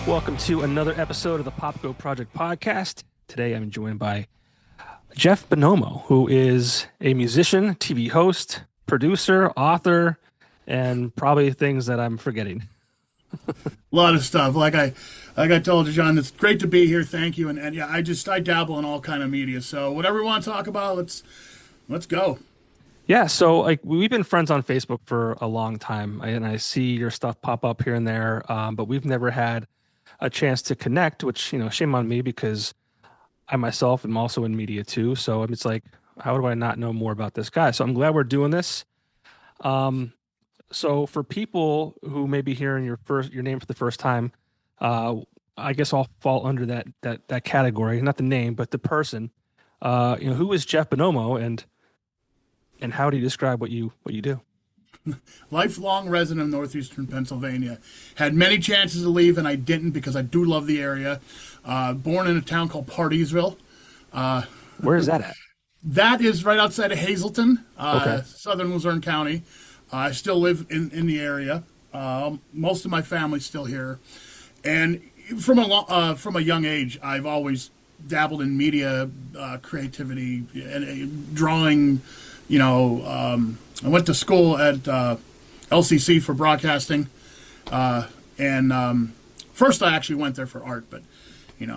Welcome to another episode of the Pop Go Project podcast. Today I'm joined by Jeff Bonomo, who is a musician, TV host, producer, author, and probably things that I'm forgetting. A lot of stuff. Like I told you, John, it's great to be here. Thank you. And yeah, I dabble in all kind of media. So whatever we want to talk about, let's go. Yeah, so like we've been friends on Facebook for a long time, and I see your stuff pop up here and there, but we've never had a chance to connect, which, shame on me because I myself am also in media too. So it's like, how do I not know more about this guy? So I'm glad we're doing this. So for people who may be hearing your name for the first time, I guess I'll fall under that category, not the name, but the person. Who is Jeff Bonomo, and how do you describe what you do? Lifelong resident of northeastern Pennsylvania. Had many chances to leave, and I didn't because I do love the area. Born in a town called Partysville. Where is that at? That is right outside of Hazleton, Okay. southern Luzerne County. I still live in the area. Most of my family's still here. And from a young age, I've always dabbled in media, creativity, and drawing. I went to school at LCC for broadcasting, and first I actually went there for art, but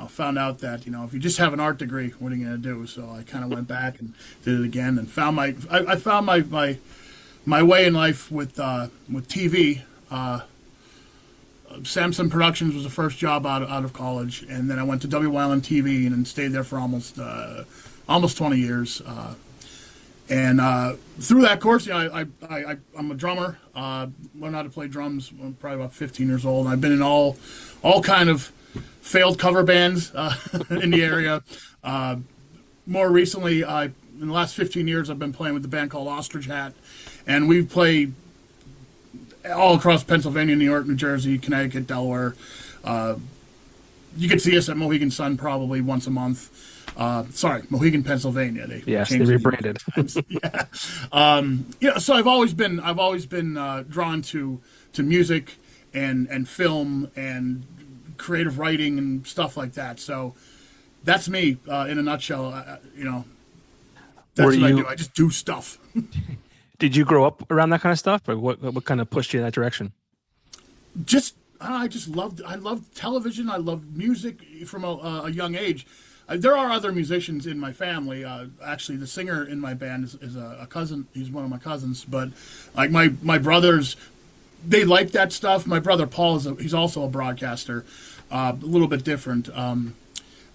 found out that if you just have an art degree, what are you going to do? So I kind of went back and did it again, and found I found my way in life with TV. Samson Productions was the first job out of college, and then I went to WYLN TV and then stayed there for almost 20 years. And through that course, I'm a drummer. Learned how to play drums when I was probably about 15 years old. I've been in all kind of failed cover bands in the area. More recently, in the last 15 years, I've been playing with a band called Ostrich Hat, and we've played all across Pennsylvania, New York, New Jersey, Connecticut, Delaware. You can see us at Mohegan Sun probably once a month. Mohegan, Pennsylvania. They rebranded. So I've always been drawn to music and film and creative writing and stuff like that. So that's me in a nutshell. That's what I do. I just do stuff. Did you grow up around that kind of stuff, or what kind of pushed you in that direction? I loved television. I loved music from a young age. There are other musicians in my family. Actually, the singer in my band is a cousin. He's one of my cousins. But like my brothers, they like that stuff. My brother Paul he's also a broadcaster, a little bit different.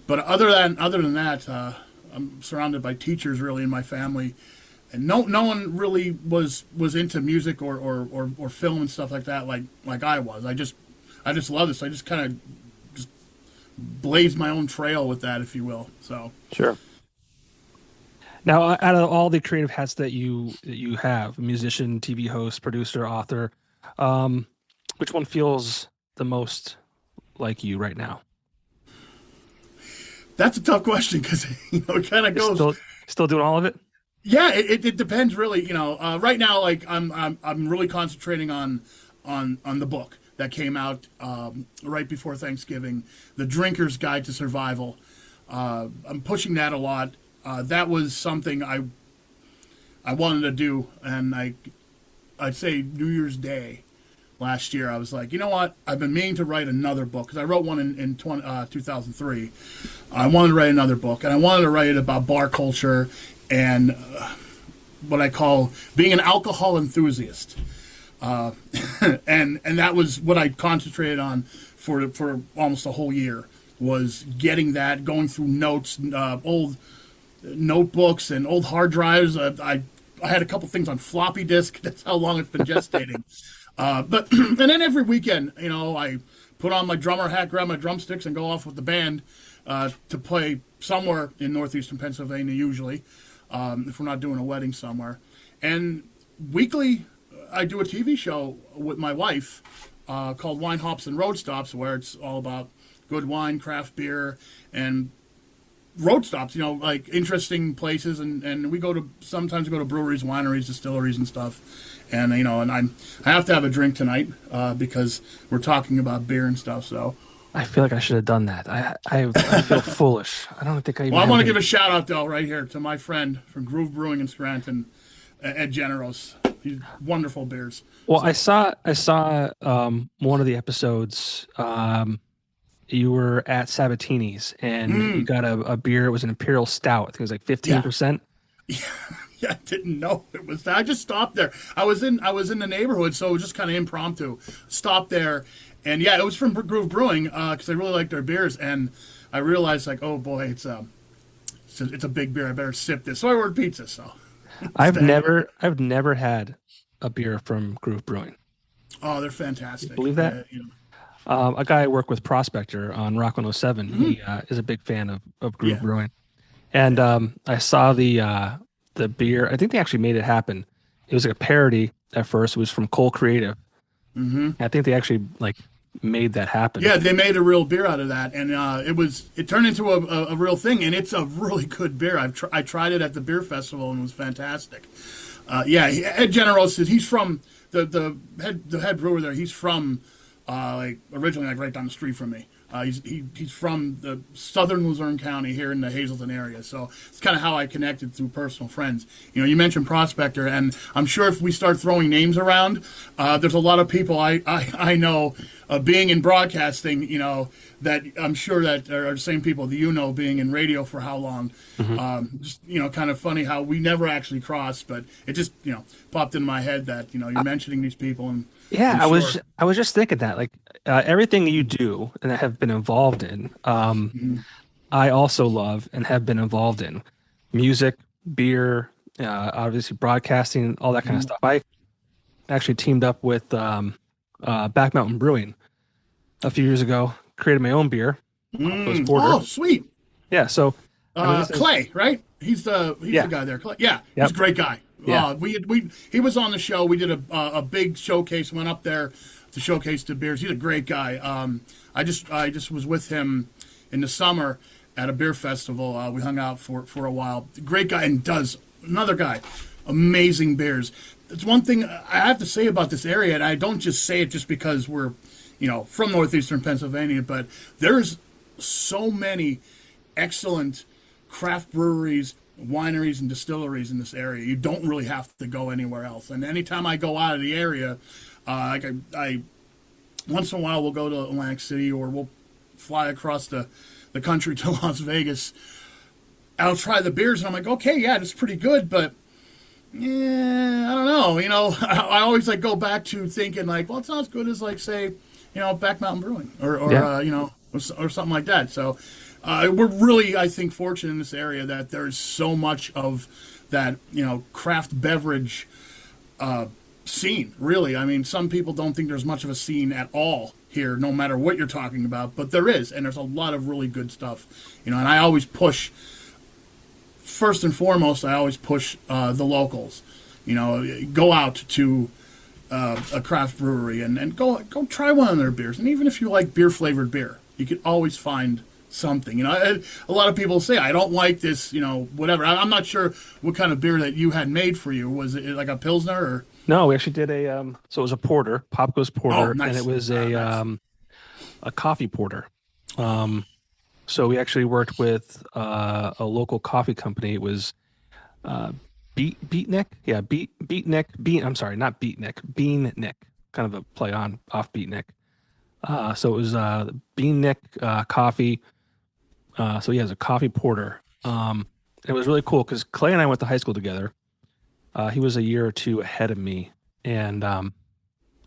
But other than that, I'm surrounded by teachers really in my family, and no one really was into music or film and stuff like that like I was. I just love this. I just kind of blaze my own trail with that, if you will. So sure. Now, out of all the creative hats that you have, musician, TV host, producer, author, which one feels the most like you right now? That's a tough question because it kind of goes. Still doing all of it. Yeah, it depends really. Right now, like I'm really concentrating on the book that came out right before Thanksgiving, The Drinker's Guide to Survival. I'm pushing that a lot. That was something I wanted to do, and I'd say New Year's Day last year, I was like, you know what? I've been meaning to write another book, because I wrote one in 2003. I wanted to write another book, and I wanted to write it about bar culture and what I call being an alcohol enthusiast. And that was what I concentrated on for almost a whole year, was getting that, going through notes, old notebooks and old hard drives. I had a couple things on floppy disk. That's how long it's been gestating. But and then every weekend, I put on my drummer hat, grab my drumsticks, and go off with the band to play somewhere in northeastern Pennsylvania, usually, if we're not doing a wedding somewhere. And weekly, I do a TV show with my wife called Wine, Hops, and Road Stops, where it's all about good wine, craft beer, and road stops, like interesting places. And we sometimes go to breweries, wineries, distilleries, and stuff. And, I have to have a drink tonight because we're talking about beer and stuff. So I feel like I should have done that. I feel foolish. I don't think I even Well, I have want to any. give a shout out though, right here, to my friend from Groove Brewing in Scranton, Ed Generos. He's wonderful beers. Well, So, I saw one of the episodes. You were at Sabatini's and you got a beer. It was an Imperial Stout. I think it was like yeah, 15%. yeah, I didn't know it was that. I just stopped there. I was in the neighborhood, so it was just kind of impromptu. Stopped there, and yeah, it was from Groove Brewing because I really like their beers, and I realized like, oh boy, it's a big beer. I better sip this. So I ordered pizza. So instead, I've never had a beer from Groove Brewing. oh, they're fantastic. Believe that? A guy I work with, Prospector on Rock 107, he is a big fan of Groove Yeah. Brewing. And I saw the beer. I think they actually made it happen. It was like a parody at first. It was from Cole Creative. I think they actually like made that happen. Yeah, they made a real beer out of that, and it turned into a real thing, and it's a really good beer. I tried it at the beer festival and it was fantastic. Yeah, Ed Generos, he's from the head brewer there. He's from like originally like right down the street from me. He's from the southern Luzerne County here in the Hazleton area, so it's kind of how I connected through personal friends. You mentioned Prospector, and I'm sure if we start throwing names around, there's a lot of people I know being in broadcasting, that I'm sure that are the same people that being in radio for how long. Just kind of funny how we never actually crossed, but it just popped in my head that you're mentioning these people, and Yeah, I'm sure. I was just thinking that like everything you do and have been involved in, I also love and have been involved in music, beer, obviously broadcasting, all that kind of Mhm. stuff. I actually teamed up with Back Mountain Brewing a few years ago, created my own beer, Pop Goes Porter. Oh, sweet. Yeah, so I mean, this is Clay, right? He's the yeah, guy there. Clay. Yeah, he's yep, a great guy. yeah. He was on the show. We did a big showcase. Went up there to showcase the beers. He's a great guy. I just was with him in the summer at a beer festival. We hung out for a while. Great guy, and does another guy, amazing beers. It's one thing I have to say about this area, and I don't just say it just because we're from northeastern Pennsylvania, but there's so many excellent craft breweries, wineries, and distilleries in this area. You don't really have to go anywhere else. And anytime I go out of the area, like I once in a while we'll go to Atlantic City or we'll fly across the country to Las Vegas. I'll try the beers and I'm like, okay, yeah, it's pretty good, but yeah, I don't know. I always like go back to thinking like, well, it's not as good as like say, Back Mountain Brewing or Yeah. or something like that. So we're really, I think, fortunate in this area that there's so much of that, craft beverage scene. Really, I mean, some people don't think there's much of a scene at all here, no matter what you're talking about, but there is, and there's a lot of really good stuff. And I always push. First and foremost, I always push the locals. Go out to a craft brewery and go try one of their beers. And even if you like beer flavored beer, you can always find something. A lot of people say I don't like this. Whatever. I'm not sure what kind of beer that you had made for you. Was it like a pilsner or? No, we actually did so it was a porter, Pop Goes Oh, Porter, and it nice. was Nice. a coffee porter. So we actually worked with a local coffee company. It was uh, Beatnik, yeah, Beatnik, Bean. I'm sorry, not Beatnik, Beannik, kind of a play on off Beatnik. So it was Beannik coffee. So yeah, it was a coffee porter. It was really cool because Clay and I went to high school together. He was a year or two ahead of me, and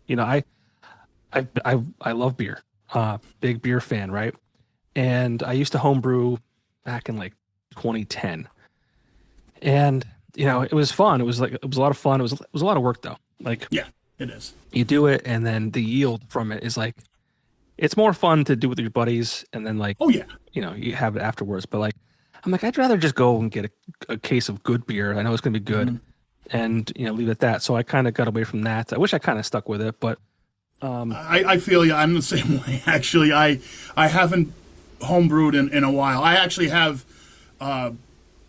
you know, I love beer. Big beer fan, right? And I used to homebrew back in like 2010, and it was fun. It was a lot of fun. It was a lot of work though. Like Yeah, it is. you do it, and then the yield from it is like it's more fun to do with your buddies, and then like Oh yeah. you have it afterwards. But like I'm like I'd rather just go and get a case of good beer. I know it's gonna be good, and leave it at that. So I kind of got away from that. I wish I kind of stuck with it, but I feel you. I'm the same way. Actually, I haven't homebrewed in a while. I actually have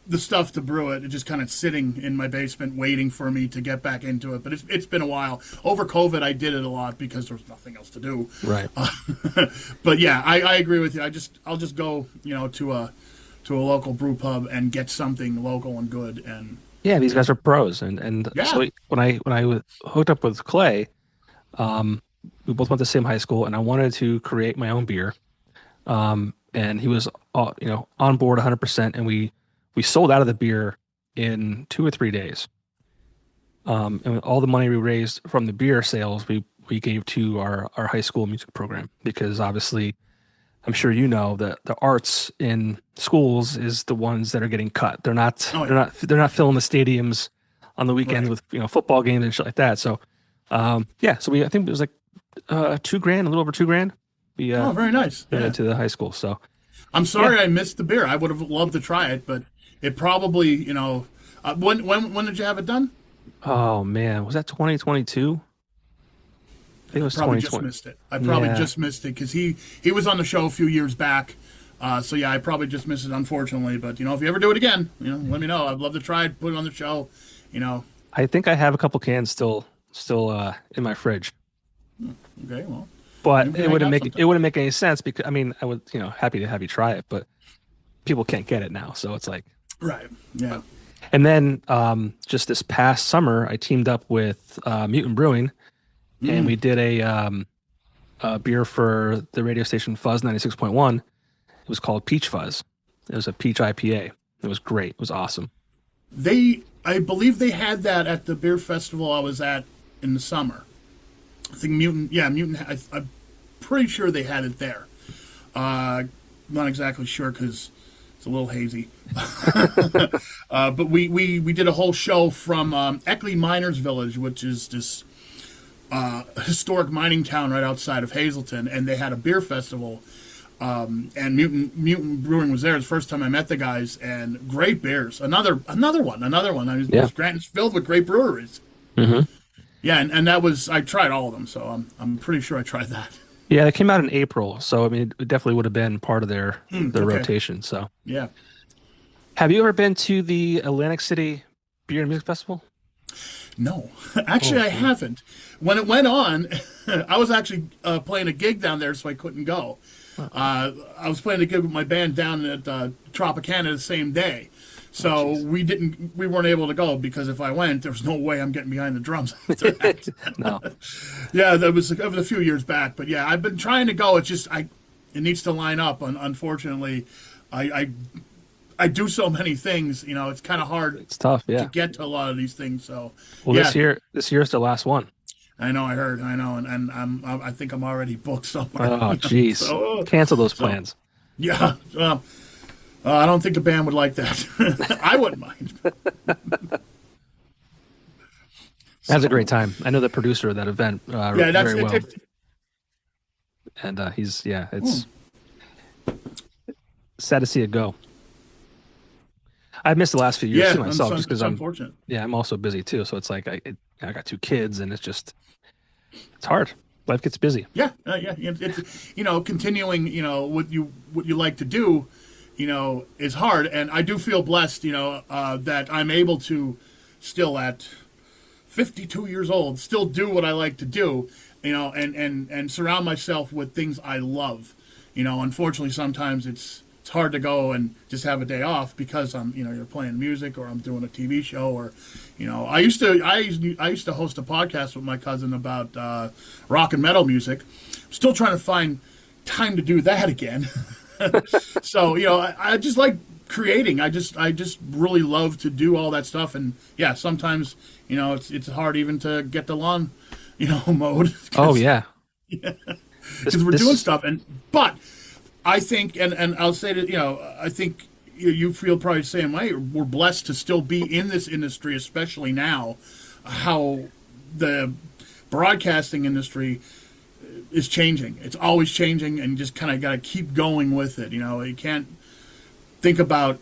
the stuff to brew it. It's just kind of sitting in my basement waiting for me to get back into it. But it's been a while. Over COVID, I did it a lot because there was nothing else to do. Right. But yeah, I agree with you. I'll just go, to a local brew pub and get something local and good. And Yeah, these guys are pros, and yeah, so when I hooked up with Clay, um, we both went to the same high school, and I wanted to create my own beer. And he was, on board 100%, and we sold out of the beer in 2 or 3 days. And all the money we raised from the beer sales, we gave to our high school music program because obviously, I'm sure you know that the arts in schools is the ones that are getting cut. They're not oh they're yeah, not they're not filling the stadiums on the weekends right. with football games and shit like that. So yeah, so I think it was like 2 grand, a little over 2 grand. We Oh, very nice. Yeah. donated to the high school. So I'm yeah. sorry I missed the beer. I would have loved to try it, but it probably, when did you have it done? Oh man, was that 2022? I think it was Probably just 2020. missed it. I probably Yeah, just missed it because he was on the show a few years back. So yeah, I probably just missed it, unfortunately. But if you ever do it again, let me know. I'd love to try it, put it on the show. You know, I think I have a couple cans still in my fridge. okay, well, maybe But we can hang out it sometime. wouldn't make any sense because I mean I would happy to have you try it, but people can't get it now, so it's like. Right? Yeah. And then just this past summer, I teamed up with Mutant Brewing, and we Mm. did a beer for the radio station Fuzz 96.1. It was called Peach Fuzz. It was a peach IPA. It was great. It was awesome. I believe they had that at the beer festival I was at in the summer. I think Mutant. Yeah, Mutant. I'm pretty sure they had it there. Not exactly sure because it's a little hazy. But we did a whole show from Eckley Miners Village, which is this historic mining town right outside of Hazleton, and they had a beer festival. And Mutant Brewing was there. It's the first time I met the guys, and great beers. Another one. I mean, Yeah. Scranton's filled with great breweries. Hmm. Yeah, and that was I tried all of them, so I'm pretty sure I tried that. Yeah, it came out in April, so I mean, it definitely would have been part of their Okay, rotation. So, yeah. have you ever been to the Atlantic City Beer and Music Festival? No, actually, Oh, I man. haven't. When it went on, I was actually playing a gig down there, so I couldn't go. I was playing a gig with my band down at Tropicana the same day, Oh, so jeez. we weren't able to go because if I went, there was no way I'm getting behind the drums after that. No. Yeah, that was a few years back, but yeah, I've been trying to go. It's just it needs to line up. Unfortunately, I, I I do so many things. It's kind of hard It's tough. to Yeah. get to a lot of these things. So Well, yeah, this year's the last one. I know. I know, and I think I'm already booked somewhere. Oh, geez. Cancel those So plans. yeah. I don't think the band would like that. I wouldn't mind. That's a So great time. I know the producer of that event yeah, that's very it. well, and he's yeah. It's sad to see it go. I've missed the last few years Yeah, too myself, just because it's I'm unfortunate. I'm also busy too. So it's like I got 2 kids, and it's hard. Life gets busy. Yeah, yeah. It's continuing. What you like to do. Is hard, and I do feel blessed. That I'm able to still at 52 years old still do what I like to do. And surround myself with things I love. Unfortunately, sometimes it's hard to go and just have a day off because you're playing music or I'm doing a TV show or I used to host a podcast with my cousin about rock and metal music. I'm still trying to find time to do that again. So I just like creating. I just really love to do all that stuff, and yeah, sometimes it's hard even to get the lawn mode Oh because yeah, we're doing this stuff. But I think, and I'll say that I think you feel probably the same way. We're blessed to still be in this industry, especially now. How the broadcasting industry is changing. It's always changing, and you just kind of got to keep going with it. You can't think about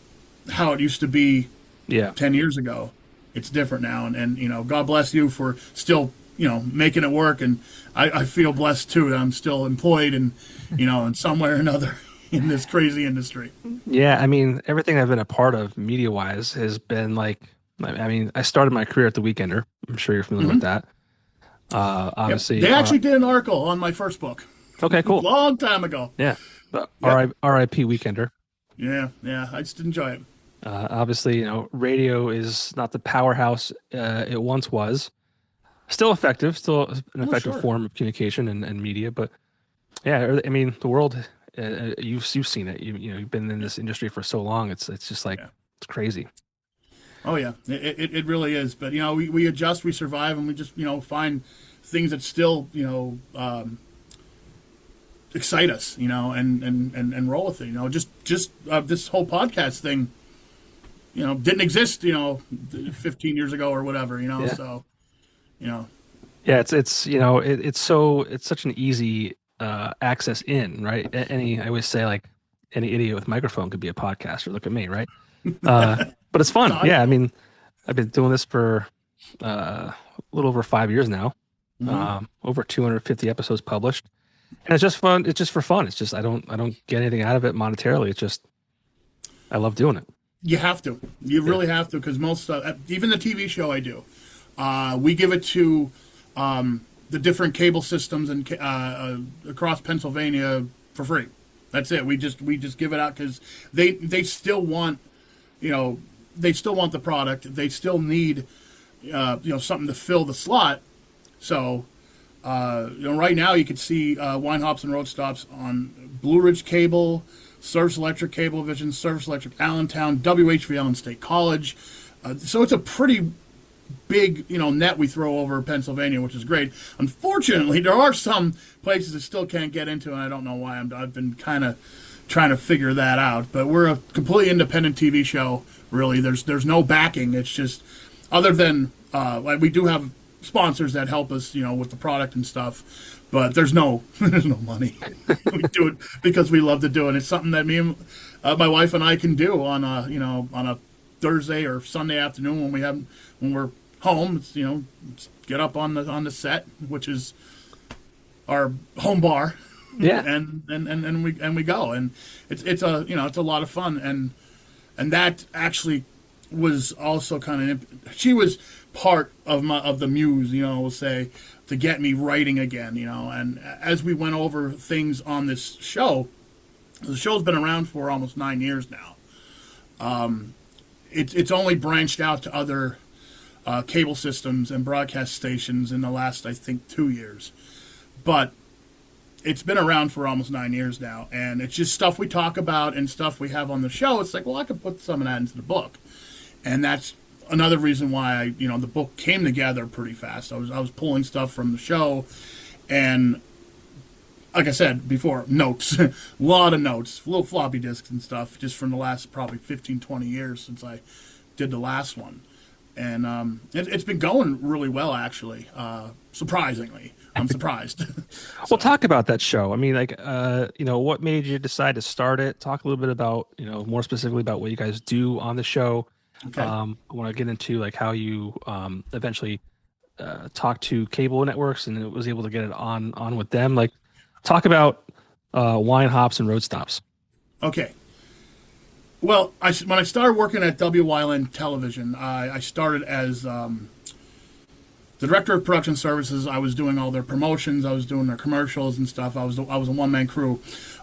how it used to be yeah. 10 years ago. It's different now, and God bless you for still making it work. And I feel blessed too that I'm still employed and in some way or another. in this crazy industry. Yeah, I mean, everything I've been a part of media-wise has been like, I mean, I started my career at the Weekender. I'm sure you're familiar with Hmm. that. Yep, Obviously, they actually did an article on my first book, okay, cool. long time ago. Yeah, the Yep. RIP Weekender. Yeah, yeah, I just enjoy it. Obviously, radio is not the powerhouse it once was. Still effective, still an Oh, effective sure. form of communication and media, but yeah, I mean, the world, you've seen it. You've been in Yeah, this industry for so long. It's just like yeah. it's crazy. Oh, yeah. It really is. But we adjust, we survive, and we just find things that still excite us, and roll with it. Just this whole podcast thing, didn't exist, 15 years ago or whatever. Yeah. So you know, Yeah, it's such an easy access in, right? I always say like any idiot with microphone could be a podcaster. Look at me, right? But it's that's fun. how I Yeah, I feel. mean, I've been doing this for a little over 5 years now. Hmm. Over 250 episodes published, and it's just fun. It's just for fun. It's just I don't get anything out of it monetarily. It's just I love doing it. You have to. You Yeah. really have to, because most, even the TV show I do, we give it to the different cable systems and across Pennsylvania for free. That's it. We just give it out because they still want, you know they still want the product. They still need something to fill the slot. So right now you can see Wine Hops and Road Stops on Blue Ridge Cable, Service Electric Cablevision, Service Electric Allentown, WHVL and State College. So it's a pretty big net we throw over Pennsylvania, which is great. Unfortunately, there are some places that still can't get into, and I don't know why. I've been kind of trying to figure that out. But we're a completely independent TV show. Really, there's no backing. It's just other than like we do have sponsors that help us, with the product and stuff. But there's no there's no money. We do it because we love to do it. It's something that me and my wife and I can do on a Thursday or Sunday afternoon when we're home. It's get up on the set, which is our home bar, Yeah. and we go, and it's a lot of fun, and that actually was also kind of she was part of the muse, we'll say, to get me writing again, and as we went over things on this show, the show's been around for almost 9 years now. It's only branched out to other cable systems and broadcast stations in the last, I think, 2 years. But it's been around for almost 9 years now, and it's just stuff we talk about and stuff we have on the show. It's like, well, I could put some of that into the book, and that's another reason why the book came together pretty fast. I was pulling stuff from the show, and like I said before, notes, a lot of notes, little floppy disks and stuff, just from the last probably 15, 20 years since I did the last one. And it's been going really well, actually. Surprisingly, I'm surprised. Well, So, talk about that show. I mean, like, what made you decide to start it? Talk a little bit about, more specifically about what you guys do on the show. okay. I want to get into like how you eventually talked to cable networks and it was able to get it on with them. Like, talk about wine hops and road stops. Okay. Well, when I started working at WYLN Television, I started as the director of production services. I was doing all their promotions. I was doing their commercials and stuff. I was a one man crew.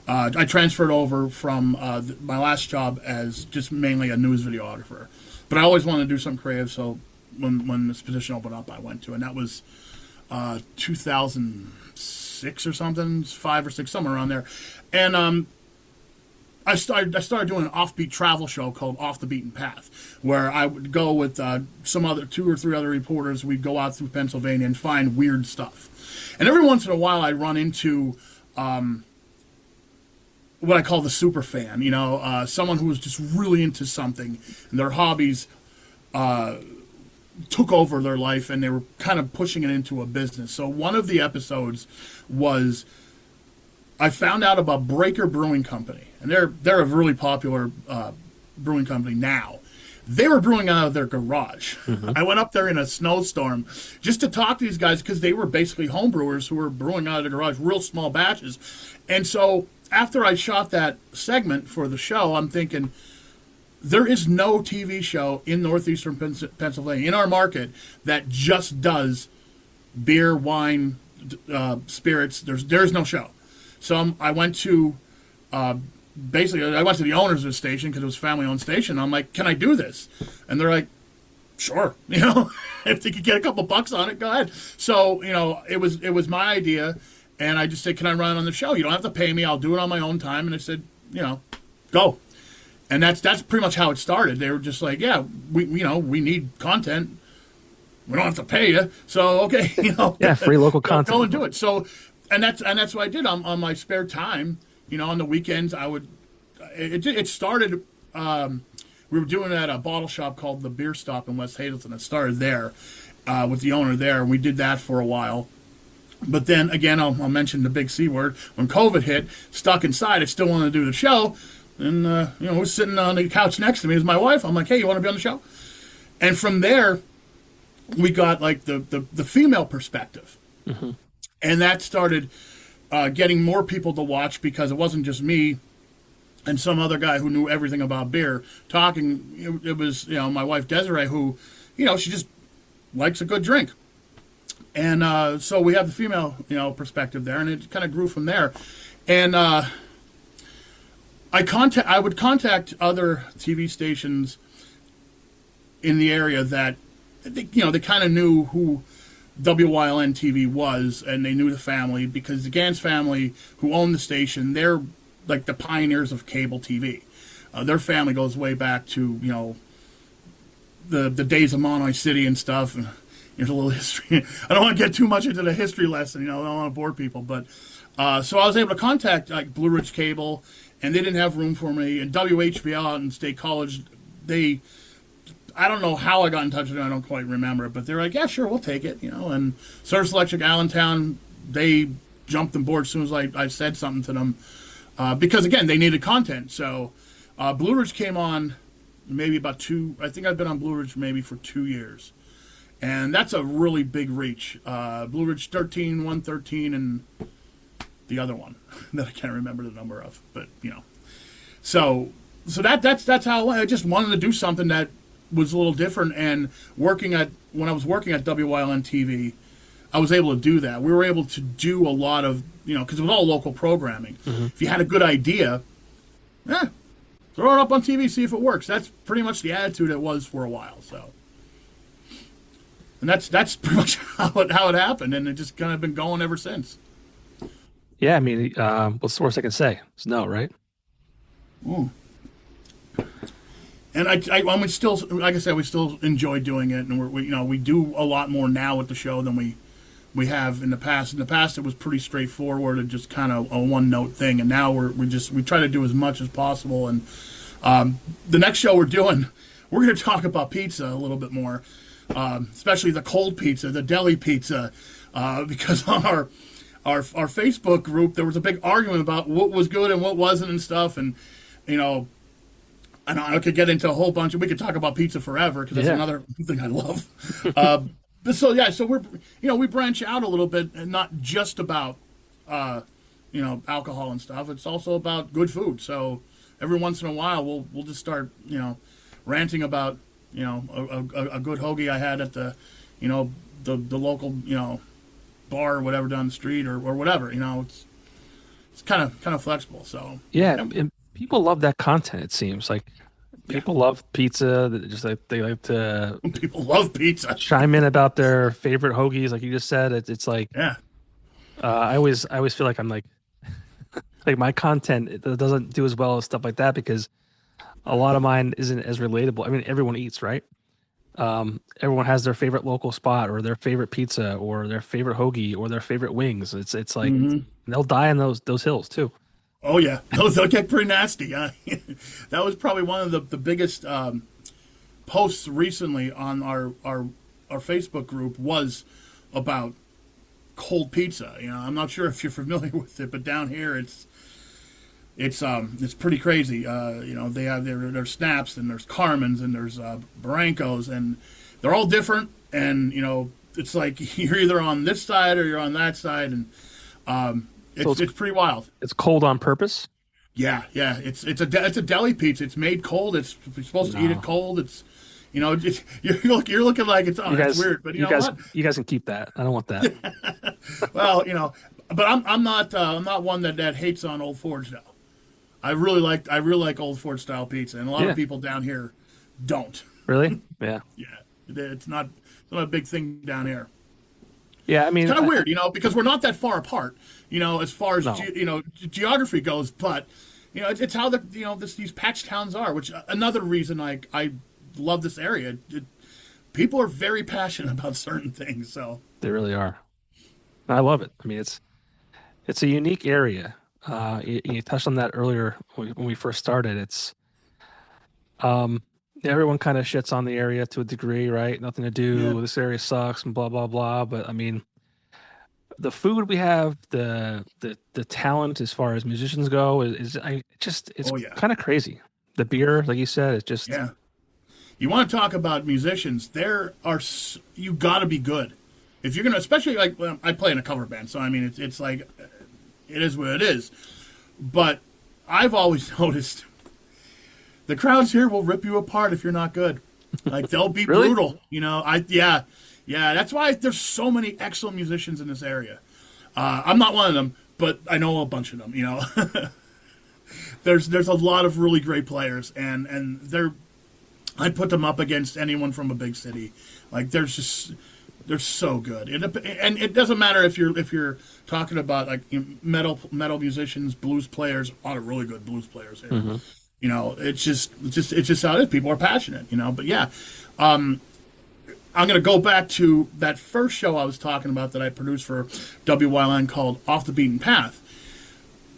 I transferred over from my last job as just mainly a news videographer, but I always wanted to do something creative. So when this position opened up, I went to, and that was 2006 or something, 5 or 6, somewhere around there, and I started doing an offbeat travel show called Off the Beaten Path, where I would go with some other 2 or 3 other reporters. We'd go out through Pennsylvania and find weird stuff. And every once in a while, I'd run into what I call the super fan. Someone who was just really into something, and their hobbies took over their life, and they were kind of pushing it into a business. So one of the episodes was I found out about Breaker Brewing Company, and they're a really popular brewing company now. They were brewing out of their garage. Hmm. I went up there in a snowstorm just to talk to these guys because they were basically home brewers who were brewing out of the garage, real small batches. And so after I shot that segment for the show, I'm thinking, there is no TV show in northeastern Pennsylvania, in our market, that just does beer, wine, spirits. There's no show. So I went to basically, I went to the owners of the station because it was a family-owned station. I'm like, can I do this? And they're like, sure. If they could get a couple bucks on it, go ahead. So, it was my idea, and I just said, can I run on the show? You don't have to pay me. I'll do it on my own time. And I said, go. And that's pretty much how it started. They were just like, yeah, we need content. We don't have to pay you. So, okay, Yeah, free local content. go and do it. So, and that's what I did on my spare time. On the weekends, I would. It started. We were doing it at a bottle shop called the Beer Stop in West Hazelton. It started there with the owner there, and we did that for a while. But then again, I'll mention the big C word. When COVID hit, stuck inside, I still wanted to do the show, and was sitting on the couch next to me as my wife. I'm like, hey, you want to be on the show? And from there, we got like the female perspective, and that started getting more people to watch because it wasn't just me and some other guy who knew everything about beer talking. It was my wife Desiree who, she just likes a good drink, and so we have the female perspective there, and it kind of grew from there, and I would contact other TV stations in the area that they kind of knew who WYLN TV was, and they knew the family because the Gans family, who owned the station, they're like the pioneers of cable TV. Their family goes way back to the days of Monterey City and stuff. And there's a little history. I don't want to get too much into the history lesson. I don't want to bore people, but so I was able to contact like Blue Ridge Cable, and they didn't have room for me. And WHBL out in State College, I don't know how I got in touch with them. I don't quite remember it, but they're like, yeah, sure, we'll take it, And Service Electric Allentown, they jumped on board as soon as I said something to them because, again, they needed content. So Blue Ridge came on maybe about I think I've been on Blue Ridge maybe for 2 years. And that's a really big reach. Blue Ridge 13, 113, and the other one that I can't remember the number of. But, So that's how I just wanted to do something that was a little different, and when I was working at WYLN TV, I was able to do that. We were able to do a lot of, because it was all local programming. If you had a good idea, throw it up on TV, see if it works. That's pretty much the attitude it was for a while. So, and that's pretty much how it happened, and it just kind of been going ever since. Yeah, I mean, what's the worst I can say? It's no, right? Mm. And I still, like I said, we still enjoy doing it, and we do a lot more now with the show than we have in the past. In the past, it was pretty straightforward and just kind of a one note thing, and now we try to do as much as possible. And the next show we're going to talk about pizza a little bit more, especially the cold pizza, the deli pizza, because on our Facebook group there was a big argument about what was good and what wasn't and stuff, and and I could get into a whole bunch we could talk about pizza forever because that's another thing I love. So we branch out a little bit, and not just about alcohol and stuff. It's also about good food. So every once in a while we'll just start ranting about a good hoagie I had at the the local bar or whatever down the street or whatever. It's kind of flexible. So Yeah, and people love that content. It seems like people love pizza. They like to people love pizza. chime in about their favorite hoagies, like you just said. It's like Yeah. I always feel like I'm like my content it doesn't do as well as stuff like that because a lot of mine isn't as relatable. I mean, everyone eats, right? Everyone has their favorite local spot or their favorite pizza or their favorite hoagie or their favorite wings. It's like they'll die on those hills too. Oh yeah, they'll get pretty nasty. That was probably one of the biggest posts recently on our Facebook group was about cold pizza. I'm not sure if you're familiar with it, but down here it's pretty crazy. They have there's Snaps and there's Carmens and there's Barrancos, and they're all different. And it's like you're either on this side or you're on that side, and So it's pretty wild. it's cold on purpose. Yeah, yeah. It's a deli pizza. It's made cold. It's you're supposed to eat it No, cold. You're looking like it's weird, but you know what? you guys can keep that. I don't want that. Well, but I'm not one that hates on Old Forge though. I really like Old Forge style pizza, and a lot Yeah, of people down here don't. really. Yeah, Yeah, it's not a big thing down here. yeah. I It's mean, kind of weird, because we're not that far apart, as far as no, geography goes. But it's how these patch towns are, which another reason I love this area. People are very passionate about certain things. So they really are. I love it. I mean, it's a unique area. You touched on that earlier when we first started. It's um, everyone kind of shits on the area to a degree, right? Nothing to yeah, do. This area sucks and blah blah blah. But I mean, the food we have, the talent as far as musicians go it's oh yeah, kind of crazy. The beer, like you said, it's just yeah. You want to talk about musicians? You got to be good if you're gonna, especially like I play in a cover band, so I mean it's like it is what it is. But I've always noticed the crowds here will rip you apart if you're not good. Like they'll be really. brutal. Yeah. That's why there's so many excellent musicians in this area. I'm not one of them, but I know a bunch of them. There's a lot of really great players, and I put them up against anyone from a big city. Like they're so good, and it doesn't matter if you're talking about like metal musicians, blues players. A lot of really good blues players here. Hmm. It's just how it is. People are passionate. But yeah, I'm going to go back to that first show I was talking about that I produced for WYLN called Off the Beaten Path.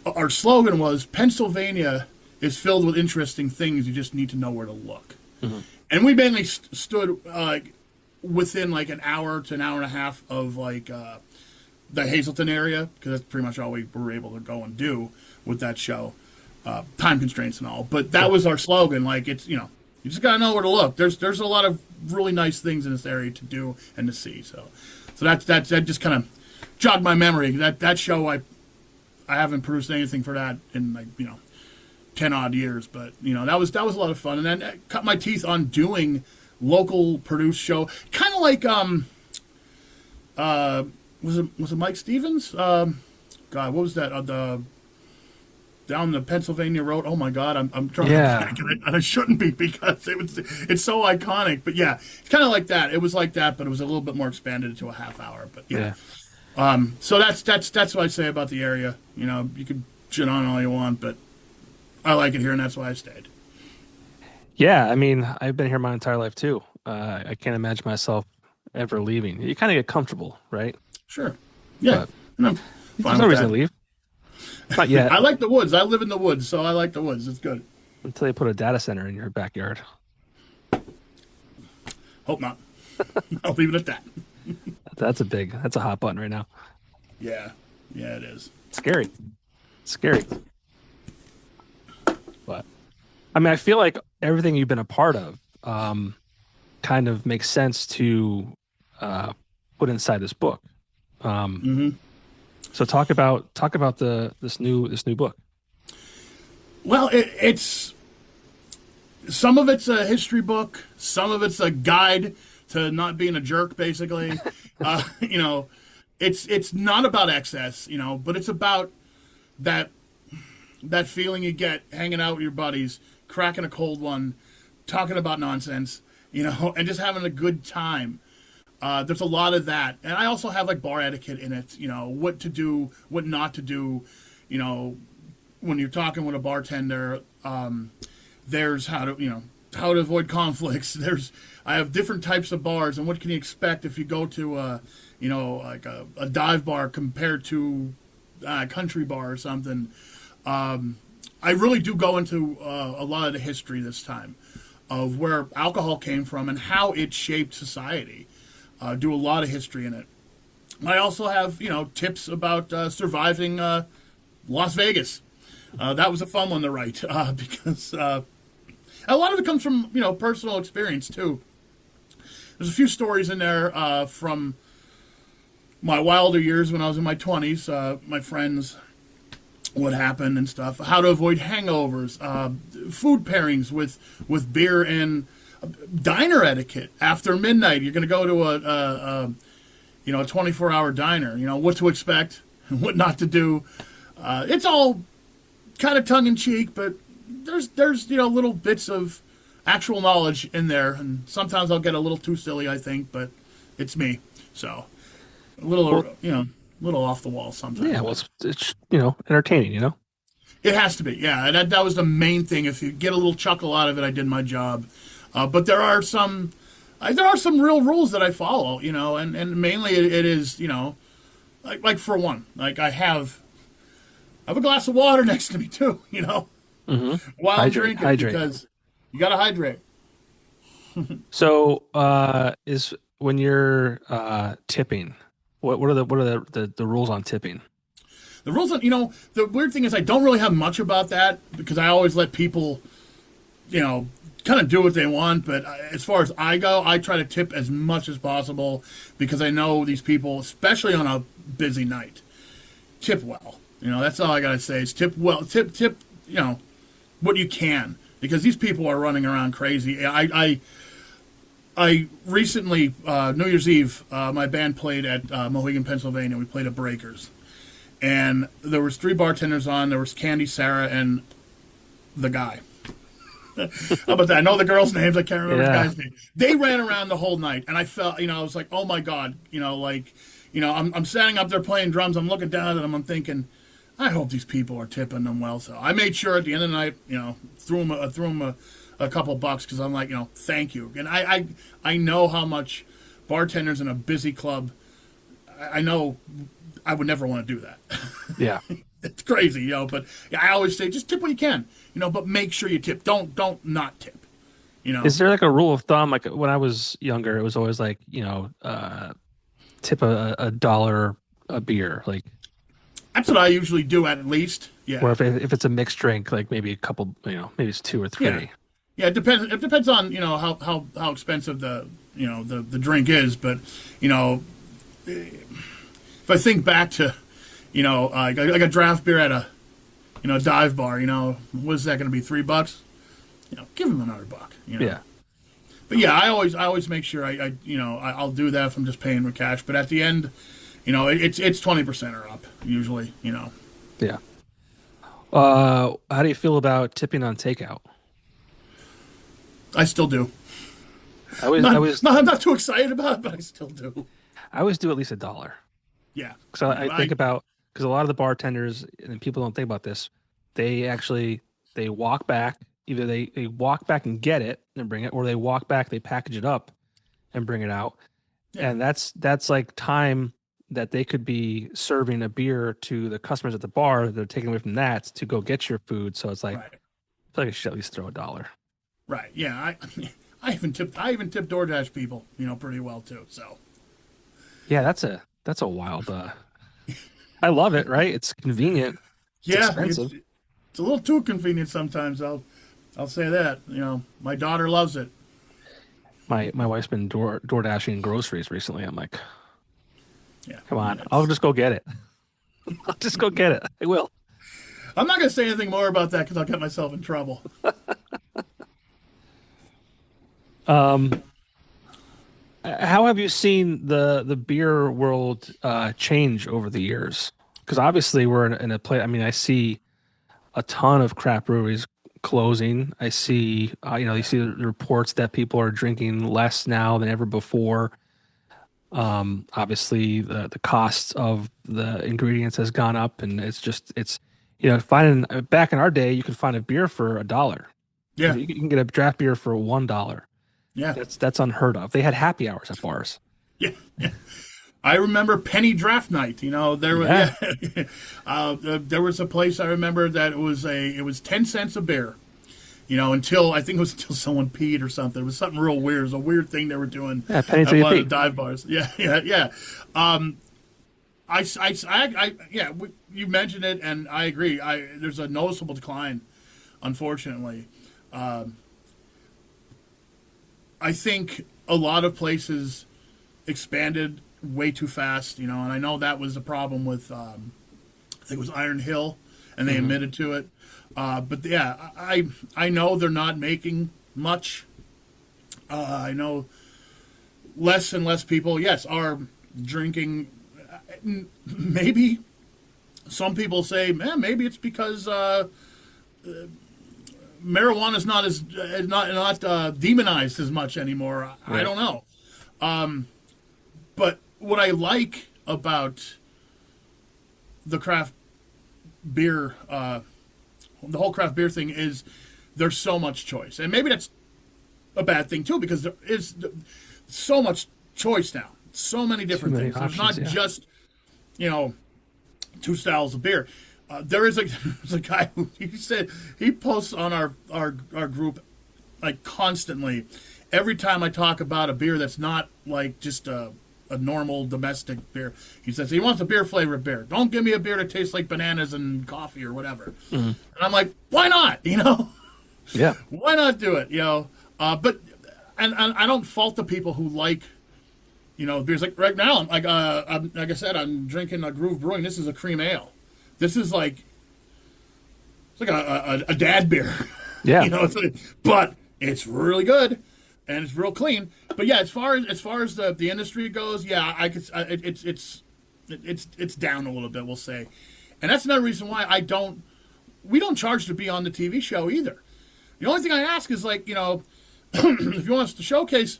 Our slogan was Pennsylvania is filled with interesting things. You just need to know where to look. Hmm. And we mainly stood within like an hour to an hour and a half of like the Hazleton area, because that's pretty much all we were able to go and do with that show. Time constraints and all, but that was our slogan. Like you just gotta know where to look. There's a lot of really nice things in this area to do and to see. So that just kind of jogged my memory. That show I haven't produced anything for that in like 10 odd years, but that was a lot of fun. And then I cut my teeth on doing local produced show, kind of like was it Mike Stevens? God, what was that? The down the Pennsylvania road. Oh my God, I'm trying to Yeah, think of it, and I shouldn't be because it's so iconic. But yeah, it's kind of like that. It was like that, but it was a little bit more expanded to a half hour. But yeah, yeah, so that's what I say about the area. You could shit on all you want, but I like it here, and that's why I stayed. yeah. I mean, I've been here my entire life too. I can't imagine myself ever leaving. You kind of get comfortable, right? Sure, yeah, But and I'm there's fine no with reason that. to leave. Not yet, I like the woods. I live in the woods, so I like the woods. It's good. until they put a data center in your backyard. Hope not. I'll leave it at that. That's a hot button right now. Yeah, yeah, it is. Scary, scary. But I mean, I feel like everything you've been a part of, kind of makes sense to put inside this book. Um, Hmm. so talk about this new book. Well, it's some of it's a history book, some of it's a guide to not being a jerk, basically. uh, you know, it's not about excess, but it's about that that feeling you get hanging out with your buddies, cracking a cold one, talking about nonsense, and just having a good time. There's a lot of that, and I also have like bar etiquette in it. What to do, what not to do. You know, when you're talking with a bartender, there's how to avoid conflicts. I have different types of bars, and what can you expect if you go to like a dive bar compared to a country bar or something. I really do go into a lot of the history this time of where alcohol came from and how it shaped society. Do a lot of history in it. I also have tips about surviving Las Vegas, That was a fun one to write because a lot of it comes from personal experience too. There's a few stories in there from my wilder years when I was in my 20s. My friends, what happened and stuff. How to avoid hangovers. Food pairings with beer and diner etiquette after midnight. You're going to go to a 24-hour diner. What to expect, what not to do. It's all kind of tongue in cheek, but there's little bits of actual knowledge in there, and sometimes I'll get a little too silly, I think, but it's me. So a little, Well, little off the wall sometimes. yeah, well, it's entertaining, It has to be, yeah. That was the main thing. If you get a little chuckle out of it, I did my job. But there are some real rules that I follow, and mainly it is, like for one, like I have a glass of water next to me too, while I'm drinking Hydrate. because you got to hydrate. So, is when you're tipping, what are the rules on tipping? The rules, the weird thing is I don't really have much about that because I always let people, kind of do what they want. But as far as I go, I try to tip as much as possible because I know these people, especially on a busy night, tip well. That's all I gotta say is tip well, tip. What you can because these people are running around crazy. I recently New Year's Eve, my band played at Mohegan, Pennsylvania. We played at Breakers, and there was 3 bartenders on. There was Candy, Sarah, and the guy. How about that? I know the girls' names. I can't remember the Yeah. guy's name. They ran around the whole night, and I felt, I was like, oh my god, I'm standing up there playing drums. I'm looking down at them. I'm thinking, I hope these people are tipping them well. So I made sure at the end of the night, threw them a couple bucks because I'm like, thank you. And I know how much bartenders in a busy club. I know I would never want to do that. Yeah. It's crazy, But I always say just tip what you can, But make sure you tip. Don't not tip, Is there like a rule of thumb? Like when I was younger, it was always like, tip a dollar a beer. Like, That's what I usually do at least. or Yeah, if it's a mixed drink, like maybe a couple, maybe it's two or yeah, three. yeah. It depends. It depends on how expensive the drink is. But if I think back to like a draft beer at a dive bar, what is that going to be? $3? Give them another buck. Yeah. But yeah, I always make sure I'll do that if I'm just paying with cash. But at the end, it's 20% or up usually. Yeah. How do you feel about tipping on takeout? I still do. I always, I Not, always, not I'm not too excited about it, but I still do. I always do at least a dollar. Yeah. So I think about because a lot of the bartenders and people don't think about this. They actually they walk back. Either they walk back and get it and bring it, or they walk back, they package it up and bring it out. Yeah. And that's like time that they could be serving a beer to the customers at the bar. They're taking away from that to go get your food. So it's like I Right. feel like I should at least throw a dollar. Right. Yeah. I even tip DoorDash people, pretty well too. So Yeah, that's a wild. I love it. Right? It's convenient. It's yeah, it's expensive. it's a little too convenient sometimes. I'll say that. My daughter loves it. My wife's been door dashing groceries recently. I'm like, Yeah. come on, Yeah, I'll just go get it. I'll just go get it. I will. I'm not gonna say anything more about that because I'll get myself in trouble. Um, how have you seen the beer world change over the years? Because obviously we're in a place. I mean, I see a ton of craft breweries closing. I see, you see the reports that people are drinking less now than ever before. Obviously the cost of the ingredients has gone up, and it's finding back in our day you could find a beer for $1. Yeah. You can get a draft beer for $1. Yeah. That's unheard of. They had happy hours at bars. Yeah. Yeah. I remember penny draft night. There was Yeah. there was a place I remember that it was 10 cents a beer. Until I think it was until someone peed or something. It was something real weird. It was a weird thing they were doing Yeah, penny at till you one of pee. the dive bars. Yeah, yeah, yeah. yeah, you mentioned it, and I agree. There's a noticeable decline, unfortunately. I think a lot of places expanded way too fast, and I know that was the problem with, I think it was Iron Hill, and they Hmm. admitted to it. But yeah, I know they're not making much. I know less and less people, yes, are drinking. Maybe some people say, man, maybe it's because marijuana is not as not demonized as much anymore. I Right. don't know. But what I like about the craft beer, the whole craft beer thing is there's so much choice, and maybe that's a bad thing too because there is so much choice now, so many Too different many things. There's options. not Yeah. just you know two styles of beer. There is there's a guy who he said he posts on our group like constantly. Every time I talk about a beer that's not like just a normal domestic beer, he says he wants a beer flavored beer. Don't give me a beer that tastes like bananas and coffee or whatever. Hmm. And I'm like, why not? Yeah. Why not do it? But and I don't fault the people who like beers. Like right now, like I said, I'm drinking a Groove Brewing. This is a cream ale. This is like it's like a dad beer. Yeah. But it's really good and it's real clean. But yeah, as far as the industry goes, yeah, I could it's down a little bit, we'll say, and that's another reason why we don't charge to be on the TV show either. The only thing I ask is like if you want us to showcase,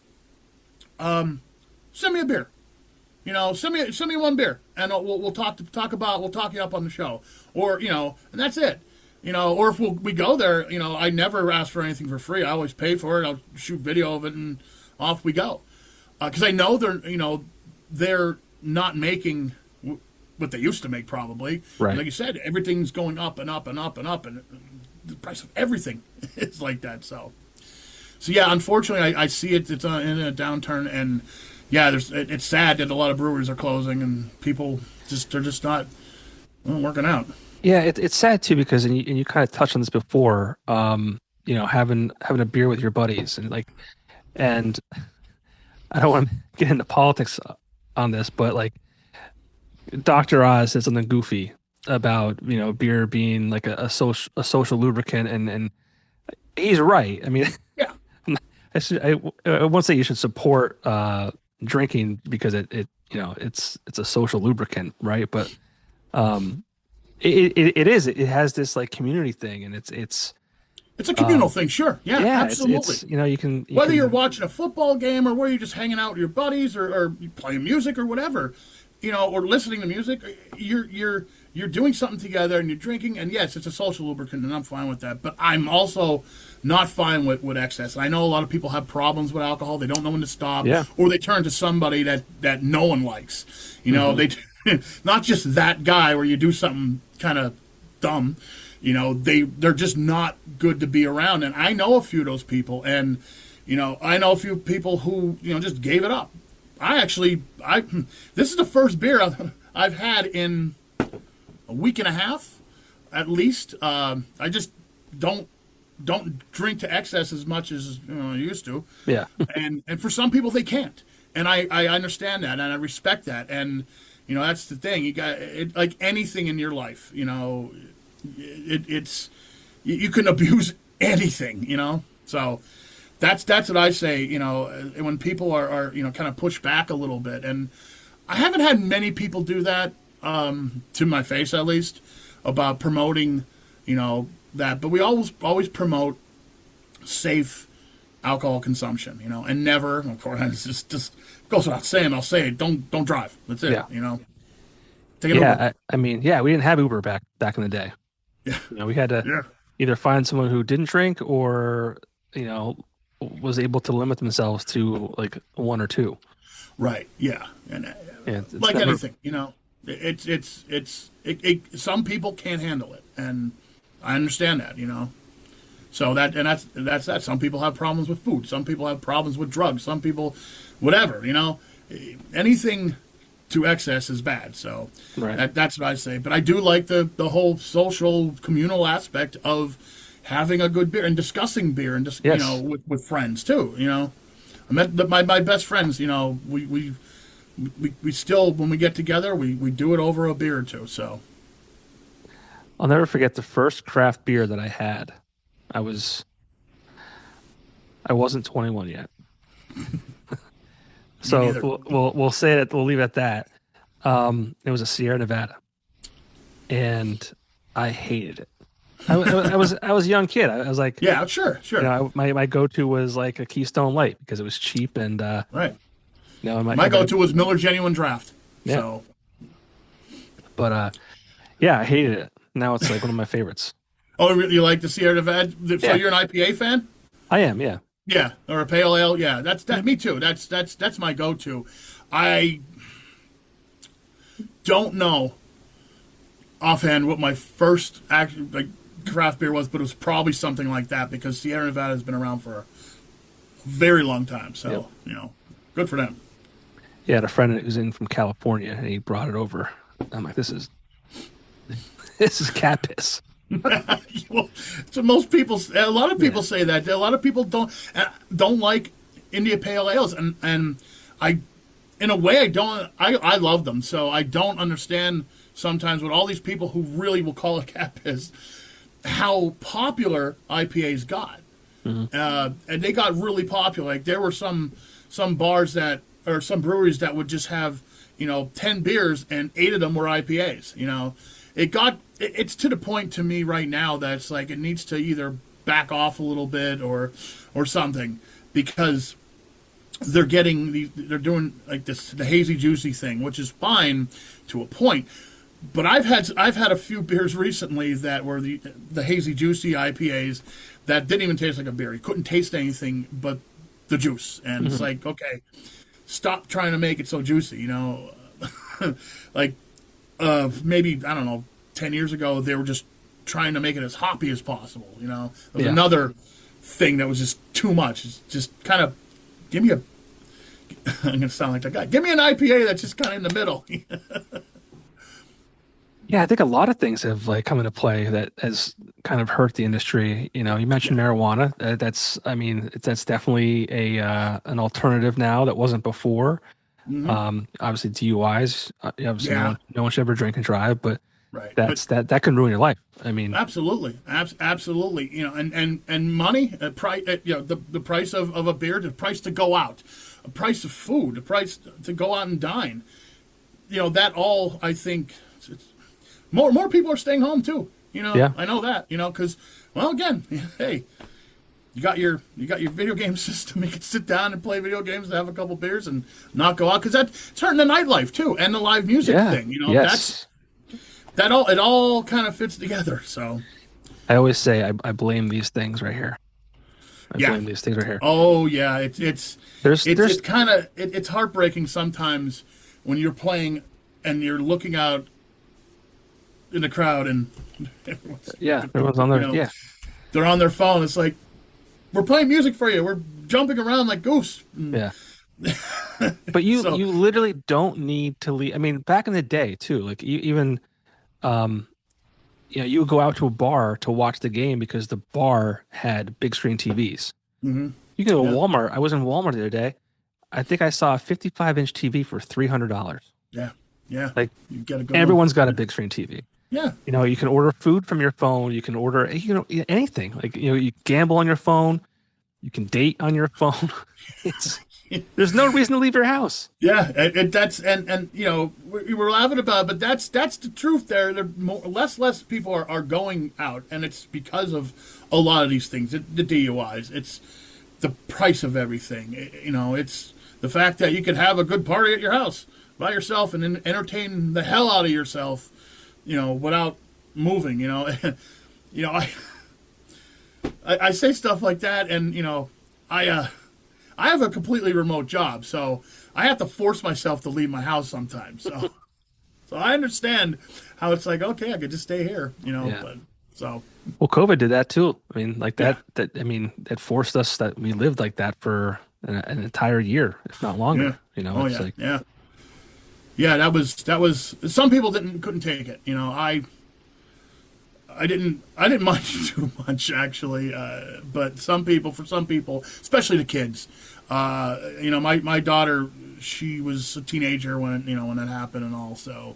send me a beer. Send me one beer, and we'll we'll talk you up on the show, or and that's it. Or if we go there, I never ask for anything for free. I always pay for it. I'll shoot video of it, and off we go. Because I know they're not making what they used to make probably. And Right. like you said, everything's going up and up and up and up, and the price of everything is like that. So yeah, unfortunately, I see it. It's in a downturn, and yeah, it's sad that a lot of breweries are closing, and people they're just not working out. Yeah, it's sad too because and you kind of touched on this before. Having a beer with your buddies and I don't want to get into politics on this, but like Dr. Oz said something goofy about beer being like a social lubricant, and he's right. I mean, Yeah, I won't say you should support drinking because it's a social lubricant, right? But um, it has this like community thing, and it's a communal um, thing, sure. Yeah, yeah, absolutely. you Whether you're can watching a football game or whether you're just hanging out with your buddies or you playing music or whatever, or listening to music, you're doing something together and you're drinking. And yes, it's a social lubricant, and I'm fine with that. But I'm also not fine with excess. I know a lot of people have problems with alcohol. They don't know when to stop, yeah. or they turn to somebody that no one likes. Hmm. They not just that guy where you do something kind of dumb. They're just not good to be around. And I know a few of those people, and I know a few people who just gave it up. I this is the first beer I've had in a week and a half, at least. I just don't drink to excess as much as I used to, Yeah. and for some people they can't, and I understand that and I respect that, and that's the thing. You got it, like anything in your life, it's you can abuse anything, So that's what I say, when people are kind of push back a little bit, and I haven't had many people do that, to my face at least, about promoting, that. But we always promote safe alcohol consumption, and never, of course, it's just goes without saying. I'll say it, don't drive. That's it, Yeah. Take an Uber. Yeah. I mean, yeah, we didn't have Uber back in the day. Yeah, We had to yeah, either find someone who didn't drink or, you know, was able to limit themselves to like one or two. right, yeah, and Yeah, it's like never. anything, some people can't handle it, and I understand that. So that's that. Some people have problems with food. Some people have problems with drugs. Some people, whatever. Anything to excess is bad. So Right. that's what I say. But I do like the whole social communal aspect of having a good beer and discussing beer and just Yes. with friends too. I met my best friends. We still when we get together we do it over a beer or two. So I'll never forget the first craft beer that I had. I was I wasn't 21 yet. me So neither. we'll say that we'll leave it at that. It was a Sierra Nevada, and I hated it. I was a young kid. I was like, Yeah, sure, sure, my go-to was like a Keystone Light because it was cheap and right. my My go-to was Miller Genuine Draft. yeah. So But yeah, I hated it. Now it's like one of my favorites. oh, really, you like the Sierra Nevada? So Yeah, you're an IPA fan? I am. Yeah. Yeah, or a pale ale. Yeah, that's that. Me too. That's my go-to. I don't know offhand what my first like craft beer was, but it was probably something like that because Sierra Nevada has been around for a very long time. Yep. So good for them. Yeah, I had a friend who's in from California, and he brought it over. I'm like, this is cat piss. Well, so most people, a lot of people say that. A lot of people don't like India Pale Ales, and I, in a way, I don't. I love them, so I don't understand sometimes what all these people who really will call it cat piss, how popular IPAs got, and they got really popular. Like there were some bars that or some breweries that would just have 10 beers and 8 of them were IPAs. It's to the point to me right now that it's like it needs to either back off a little bit or something because they're doing like the hazy juicy thing, which is fine to a point. But I've had a few beers recently that were the hazy juicy IPAs that didn't even taste like a beer. You couldn't taste anything but the juice, and it's like okay, stop trying to make it so juicy. Like maybe I don't know 10 years ago, they were just trying to make it as hoppy as possible. There was Yeah. another thing that was just too much. It's just kind of give me a. I'm gonna sound like that guy. Give me an IPA that's just kind of in the middle. Yeah, I think a lot of things have like come into play that has kind of hurt the industry. You mentioned marijuana. I mean, that's definitely a an alternative now that wasn't before. Obviously DUIs. Obviously, Yeah, no one should ever drink and drive, but right. But that can ruin your life. I mean, absolutely, absolutely. And money, price. The price of a beer, the price to go out, a price of food, the price to go out and dine. That all I think. More people are staying home too. yeah, I know that. Because well, again, hey, you got your video game system. You can sit down and play video games and have a couple beers and not go out because it's hurting the nightlife too and the live music yeah, thing. yes. It all kind of fits together. So I always say I blame these things right here. I yeah. blame these things right here. Oh yeah, it's There's it's kind of it's heartbreaking sometimes when you're playing and you're looking out in the crowd and everyone's on you there. know Yeah, they're on their phone. It's like we're playing music for you. We're jumping around like goose. yeah. But you So you literally don't need to leave. I mean, back in the day too, like even um you would go out to a bar to watch the game because the bar had big screen TVs. You can go to yeah, Walmart. I was in Walmart the other day. I think I saw a 55-inch TV for $300. yeah, yeah. Like You get a good one. everyone's got a big screen TV. Yeah, You can order food from your phone. You can order anything. Like you gamble on your phone. You can date on your phone. It's there's no reason to leave your house. yeah. That's and we were laughing about it, but that's the truth. There less people are going out, and it's because of a lot of these things. The DUIs. It's the price of everything. It's the fact that you could have a good party at your house by yourself and entertain the hell out of yourself, without moving. I say stuff like that, and I have a completely remote job, so I have to force myself to leave my house sometimes. So I understand how it's like, okay, I could just stay here, Yeah. But so Well, COVID did that too. I mean, like yeah, I mean, it forced us that we lived like that for an entire year, if not yeah, longer. oh It's yeah, like, yeah, Yeah, that was. Some people didn't couldn't take it. I didn't mind it too much actually, but for some people, especially the kids, my daughter, she was a teenager when that happened and all, so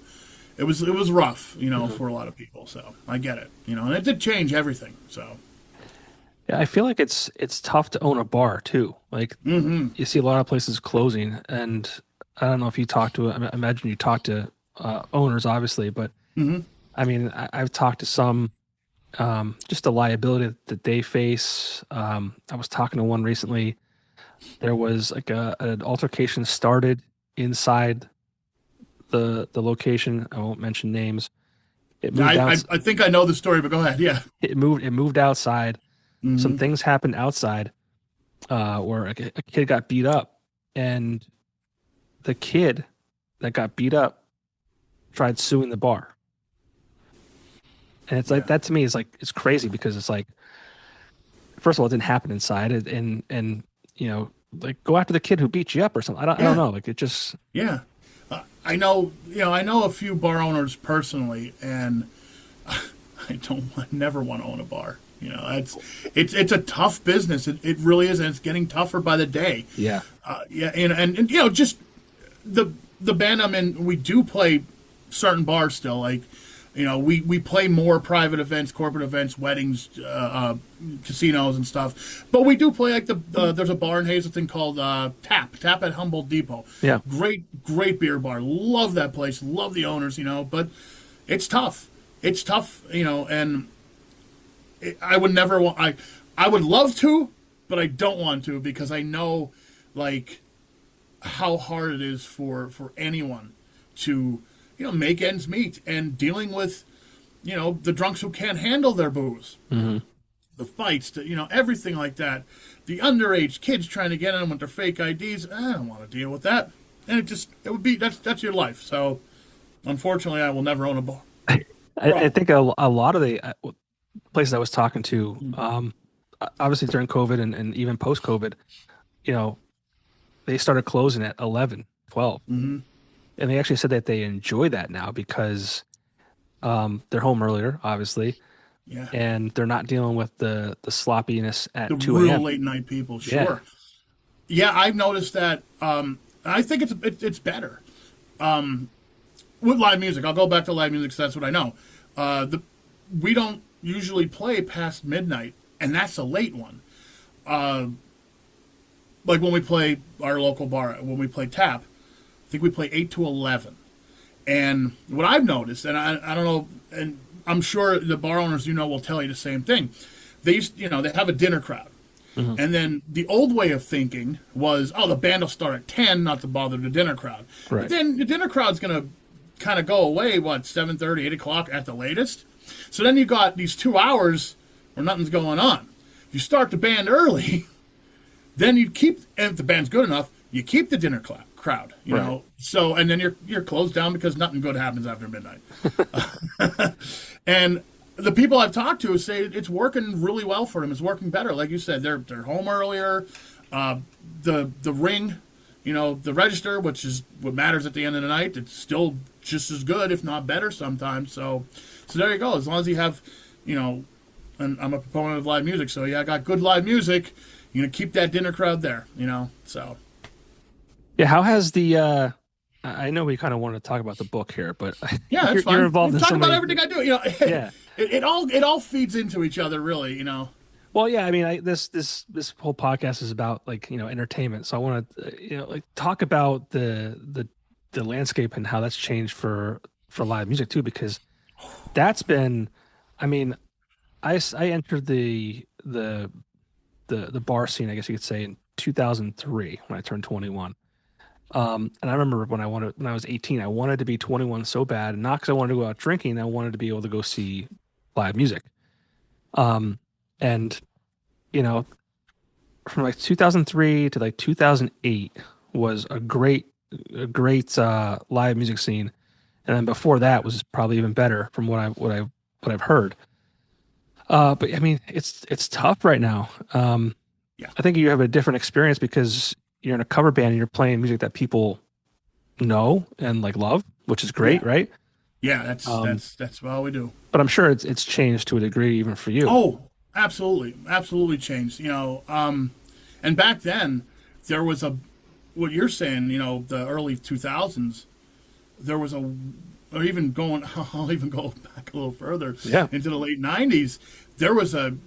it was rough, Mhm. for a lot of people. So I get it, and it did change everything. So Yeah, I feel like it's tough to own a bar too. Like you see a lot of places closing, and I don't know if you talk to, I imagine you talk to owners, obviously, but I mean, I've talked to some, just the liability that they face. I was talking to one recently. There was like an altercation started inside the location. I won't mention names. It moved I, out. I I think I know the story, but go ahead. Yeah, It moved outside. Some things happened outside, where a kid got beat up, and the kid that got beat up tried suing the bar. And it's like yeah, that to me is like it's crazy because it's like first of all it didn't happen inside and like go after the kid who beat you up or something. I don't yeah, know. Like it just yeah. I know a few bar owners personally, and never want to own a bar. It's a tough business. It really is, and it's getting tougher by the day. yeah. Yeah, and just the the band I'm in, we do play certain bars still. Like, we play more private events, corporate events, weddings, casinos and stuff. But we do play like there's a bar in Hazleton called Tap at Humboldt Depot. Yeah. Great beer bar. Love that place. Love the owners. But it's tough. It's tough. And I would never want. I would love to, but I don't want to because I know, like, how hard it is for anyone to make ends meet and dealing with the drunks who can't handle their booze, Hmm. the fights, everything like that, the underage kids trying to get in with their fake IDs. I don't want to deal with that, and it would be that's your life. So unfortunately, I will never own a bar. I think a lot of the places I was talking to, obviously during COVID and even post COVID, you know, they started closing at 11, 12. And they actually said that they enjoy that now because they're home earlier, obviously, Yeah, and they're not dealing with the sloppiness the at 2 real a.m. late night people, Yeah. sure. Yeah, I've noticed that. I think it's better with live music. I'll go back to live music because that's what I know. We don't usually play past midnight, and that's a late one. Like when we play our local bar, when we play Tap, I think we play 8 to 11. And what I've noticed, and I don't know, and I'm sure the bar owners will tell you the same thing. They have a dinner crowd. Hmm. And then the old way of thinking was, oh, the band will start at 10, not to bother the dinner crowd. But Right. then the dinner crowd's going to kind of go away, 7:30, 8 o'clock at the latest? So then you got these 2 hours where nothing's going on. If you start the band early, then and if the band's good enough, you keep the crowd, Right. So, and then you're closed down because nothing good happens after midnight. And the people I've talked to say it's working really well for them. It's working better, like you said. They're home earlier. The ring, the register, which is what matters at the end of the night, it's still just as good, if not better, sometimes. So there you go. As long as you have, and I'm a proponent of live music, so yeah, I got good live music. Keep that dinner crowd there. So Yeah. How has I know we kind of wanted to talk about the book here, but yeah, that's you're fine. We involved can in talk so about many. everything I do. Yeah. It all feeds into each other, really. Well, yeah, I mean, this whole podcast is about like, entertainment. So I want to, like talk about the landscape and how that's changed for live music too, because that's been, I mean, I entered the bar scene, I guess you could say, in 2003 when I turned 21. And I remember when I was 18, I wanted to be 21 so bad, not because I wanted to go out drinking, I wanted to be able to go see live music. And you know, from like 2003 to like 2008 was a great live music scene, and then before that was probably even better from what I've heard. But I mean, it's tough right now. Yeah. I think you have a different experience because you're in a cover band and you're playing music that people know and like love, which is great, Yeah, right? yeah. Um, That's all we do. but I'm sure it's changed to a degree even for you. Oh, absolutely, absolutely changed. And back then there was a what you're saying. The early 2000s. There was a, or even going. I'll even go back a little further Yeah. into the late 90s. There was a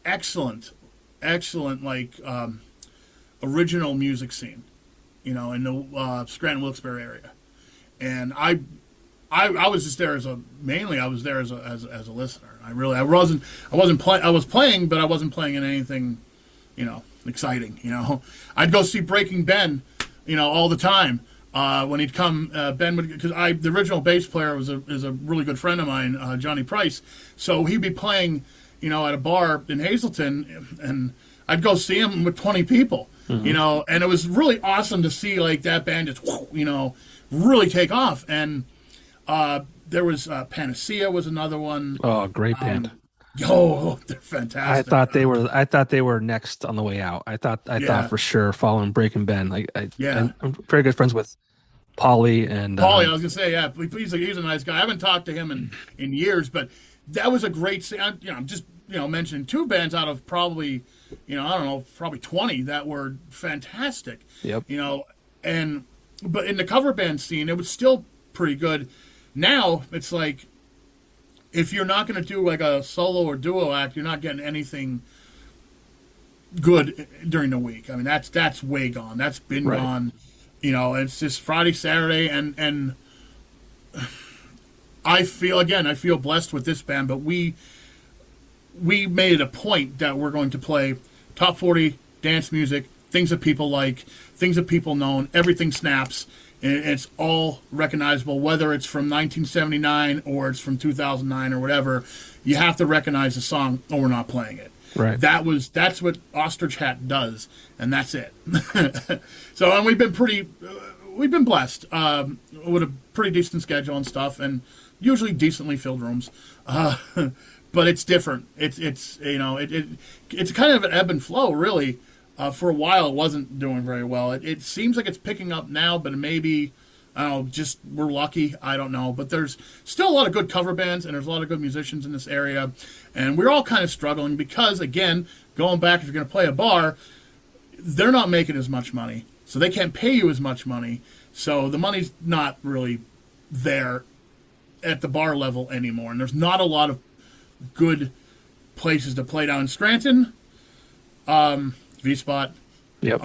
excellent, excellent original music scene. In the Scranton Wilkes-Barre area, and I was just there as a mainly I was there as a listener. I was playing, but I wasn't playing in anything, exciting. I'd go see Breaking Ben, all the time. When he'd come, Ben would, because the original bass player is a really good friend of mine, Johnny Price. So he'd be playing, at a bar in Hazleton, and I'd go see him with 20 people. And it was really awesome to see like that band just, really take off. And there was Panacea was another one. Oh, great band. Yo, they're fantastic. I thought they were next on the way out. I thought Yeah, for sure following Breaking Ben. yeah. I'm very good friends with Polly and Paulie, I was gonna say, yeah, he's a nice guy. I haven't talked to him in years, but that was a great. I'm just mentioning two bands out of probably, I don't know, probably 20 that were fantastic. yep. And but in the cover band scene, it was still pretty good. Now it's like if you're not going to do like a solo or duo act, you're not getting anything good during the week. I mean, that's way gone. That's been Right. gone. It's just Friday, Saturday, and I feel blessed with this band, but we made it a point that we're going to play top 40 dance music, things that people like, things that people know, everything snaps. And it's all recognizable, whether it's from 1979 or it's from 2009 or whatever. You have to recognize the song, or we're not playing it. Right. That's what Ostrich Hat does, and that's it. So, and we've been blessed with a pretty decent schedule and stuff, and usually decently filled rooms. But it's different. It's kind of an ebb and flow, really. For a while, it wasn't doing very well. It seems like it's picking up now, but maybe, I don't know, just we're lucky. I don't know. But there's still a lot of good cover bands, and there's a lot of good musicians in this area. And we're all kind of struggling because, again, going back, if you're going to play a bar, they're not making as much money. So they can't pay you as much money. So the money's not really there at the bar level anymore. And there's not a lot of good places to play down in Scranton. V Spot. Yep.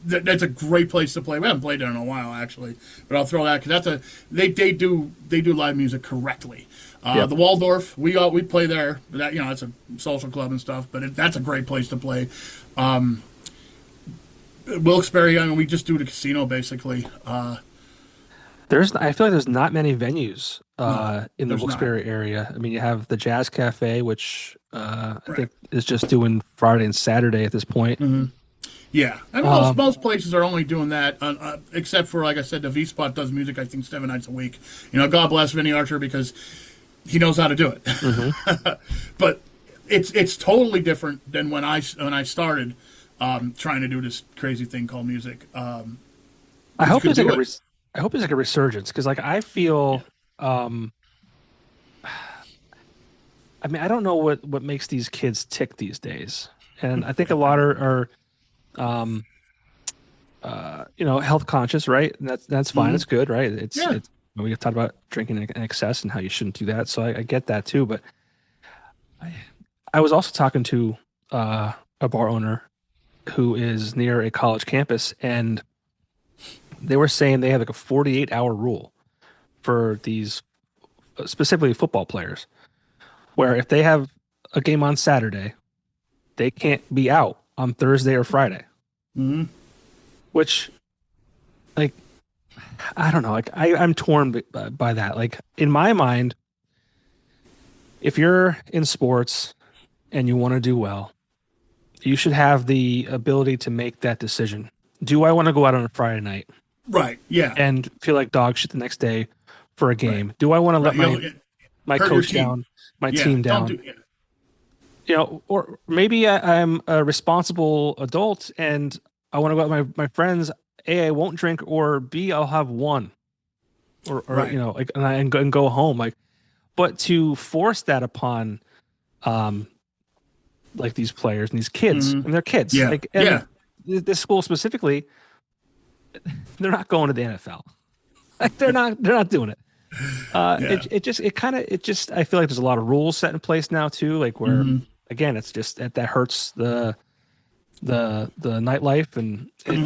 That's a great place to play. We haven't played there in a while, actually, but I'll throw that because they do live music correctly. Yep. The Waldorf, we play there. That it's a social club and stuff, but that's a great place to play. Wilkes-Barre, I mean, we just do the casino basically. I feel like there's not many venues No, in the there's not. Wilkes-Barre area. I mean, you have the Jazz Cafe, which I Right. think is just doing Friday and Saturday at this point. Yeah, and Um, most places are only doing that, except for like I said, the V Spot does music. I think 7 nights a week. God bless Vinny Archer because he knows how to do it. mhm. But it's totally different than when I started trying to do this crazy thing called music. I 'Cause you hope could there's like do a it. I hope there's like a resurgence because like I feel um I mean I don't know what makes these kids tick these days. And I think a lot are um health conscious, right? And that's fine. Hmm. It's good, right? Yeah. We talked about drinking in excess and how you shouldn't do that. So I get that too. But I, I was also talking to a bar owner who is near a college campus, and they were saying they have like a 48-hour rule for these specifically football players, where if they have a game on Saturday, they can't be out on Thursday or Friday, Hmm. which like I don't know. Like I'm torn by that. Like in my mind, if you're in sports and you want to do well, you should have the ability to make that decision. Do I want to go out on a Friday night Right. Yeah. and feel like dog shit the next day for a Right. game? Do I want to let Right. my Hurt your coach team. down, my Yeah. team Don't down? do. Yeah. Or maybe I'm a responsible adult and I want to go out with my friends A, I won't drink, or B, I'll have one, or Right. like, and go home. Like, but to force that upon, um, like these players and these kids, Hmm. and they're kids, Yeah. like, and Yeah. this school specifically, they're not going to the NFL. Like, they're not doing it. Yeah. It just, I feel like there's a lot of rules set in place now too, like where, Hmm. again, it's just that hurts the nightlife, and Hmm.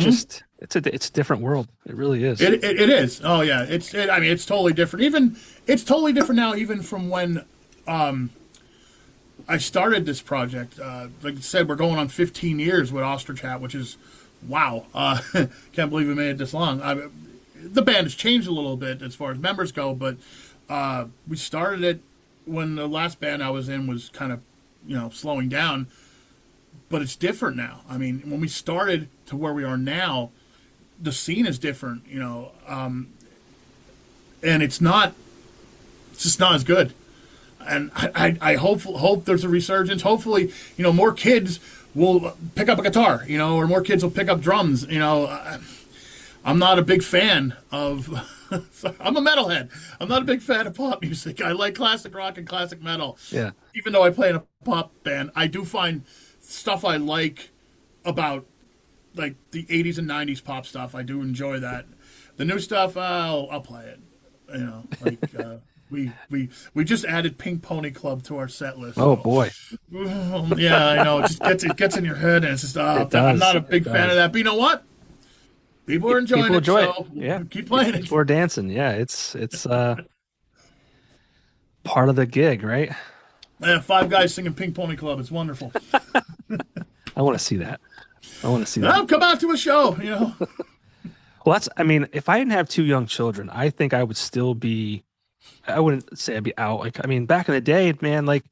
it's a different world. It really is. It is. Oh yeah. I mean, it's totally different. Even it's totally different now. Even from when I started this project. Like I said, we're going on 15 years with Ostrich Hat, which is wow. Can't believe we made it this long. The band has changed a little bit as far as members go, but we started it when the last band I was in was kind of slowing down. But it's different now. I mean, when we started to where we are now, the scene is different. And it's not. It's just not as good. And I hope there's a resurgence. Hopefully, more kids will pick up a guitar, or more kids will pick up drums. I'm not a big fan of. I'm a metalhead. I'm not a big fan of pop music. I like classic rock and classic metal. Yeah. Even though I play in a pop band, I do find stuff I like about like the 80s and 90s pop stuff. I do enjoy that. The new stuff, I'll play it. Like we just added Pink Pony Club to our set list. Oh So boy, yeah, I know. It gets in your head, and it's just it I'm does. not a It big fan of does. that. But you know what? People are enjoying People it, enjoy it. so Yeah. keep playing it. People are dancing. Yeah. It's part of the gig, right? Five guys singing Pink Pony Club. It's wonderful. I want to see that. I want to see that. Well, come out to a show. Well, I mean, if I didn't have two young children, I think I would still be, I wouldn't say I'd be out. Like, I mean, back in the day, man, like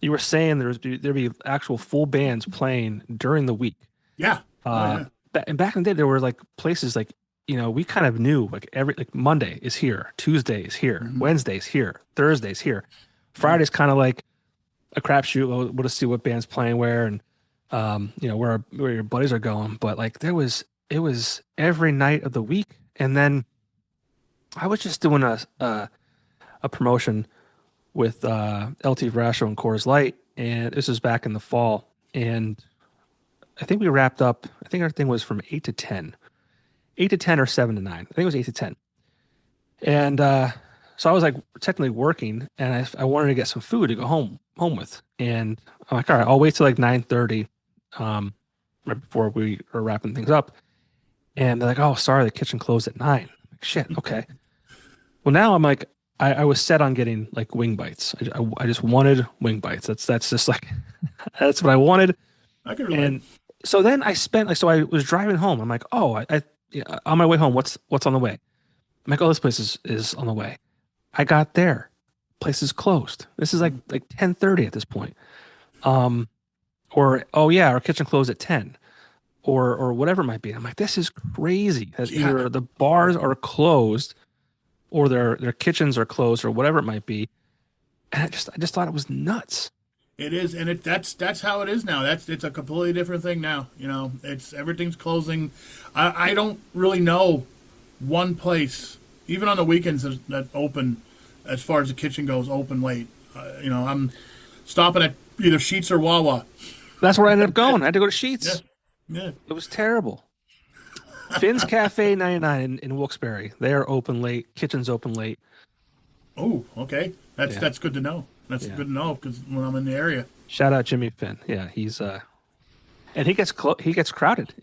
you were saying, there'd be actual full bands playing during the week. Yeah. Oh Uh, yeah. and back in the day, there were like places like, we kind of knew like like Monday is here, Tuesday is here, Hmm. Wednesday's here, Thursday's here. Yeah. Friday's kind of like a crapshoot. We'll just see what band's playing where, and where your buddies are going. But like it was every night of the week. And then I was just doing a promotion with LT Verasco and Coors Light, and this was back in the fall. And I think we wrapped up. I think our thing was from 8 to 10, 8 to 10 or 7 to 9. I think it was 8 to 10. And so I was like technically working, and I wanted to get some food to go home with. And I'm like, all right, I'll wait till like 9:30, right before we are wrapping things up. And they're like, oh, sorry, the kitchen closed at 9. I'm like, shit, okay. Well, now I'm like, I was set on getting like wing bites. I just wanted wing bites. That's just like that's what I wanted. I can relate. And so then I spent like, so I was driving home. I'm like, oh, yeah, on my way home, what's on the way? I'm like, oh, this place is on the way. I got there, place is closed. This is like 10:30 at this point. Um, or oh yeah, our kitchen closed at 10, or whatever it might be. I'm like, this is crazy. That Yeah. either the bars are closed or their kitchens are closed or whatever it might be. And I just thought it was nuts. It is, and that's how it is now. It's a completely different thing now. It's everything's closing. I don't really know one place, even on the weekends, that open as far as the kitchen goes, open late. I'm stopping at either Sheets or Wawa. That's where I ended up going. I had to go to Yeah, Sheets. yeah. It was terrible. Finn's Cafe 99 in Wilkes-Barre. They are open late. Kitchen's open late. Oh, okay. That's Yeah. that's good to know. That's Yeah. good to know because when I'm in the area. Shout out Jimmy Finn. Yeah, he's and he gets crowded.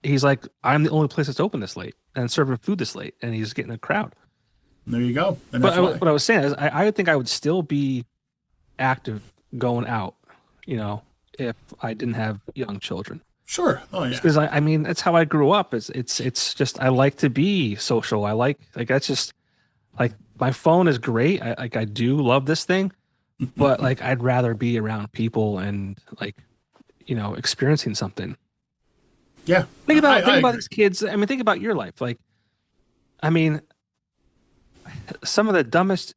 He's like, I'm the only place that's open this late and serving food this late, and he's getting a crowd. There you go. And But that's why. what I was saying is, I would think I would still be active going out, if I didn't have young children. Sure. Oh Just yeah. because I mean, that's how I grew up. It's just I like to be social. I like that's just like my phone is great. I do love this thing, but like I'd rather be around people and like experiencing something. Yeah. Think I about agree. these kids. I mean, think about your life. Like, I mean, some of the dumbest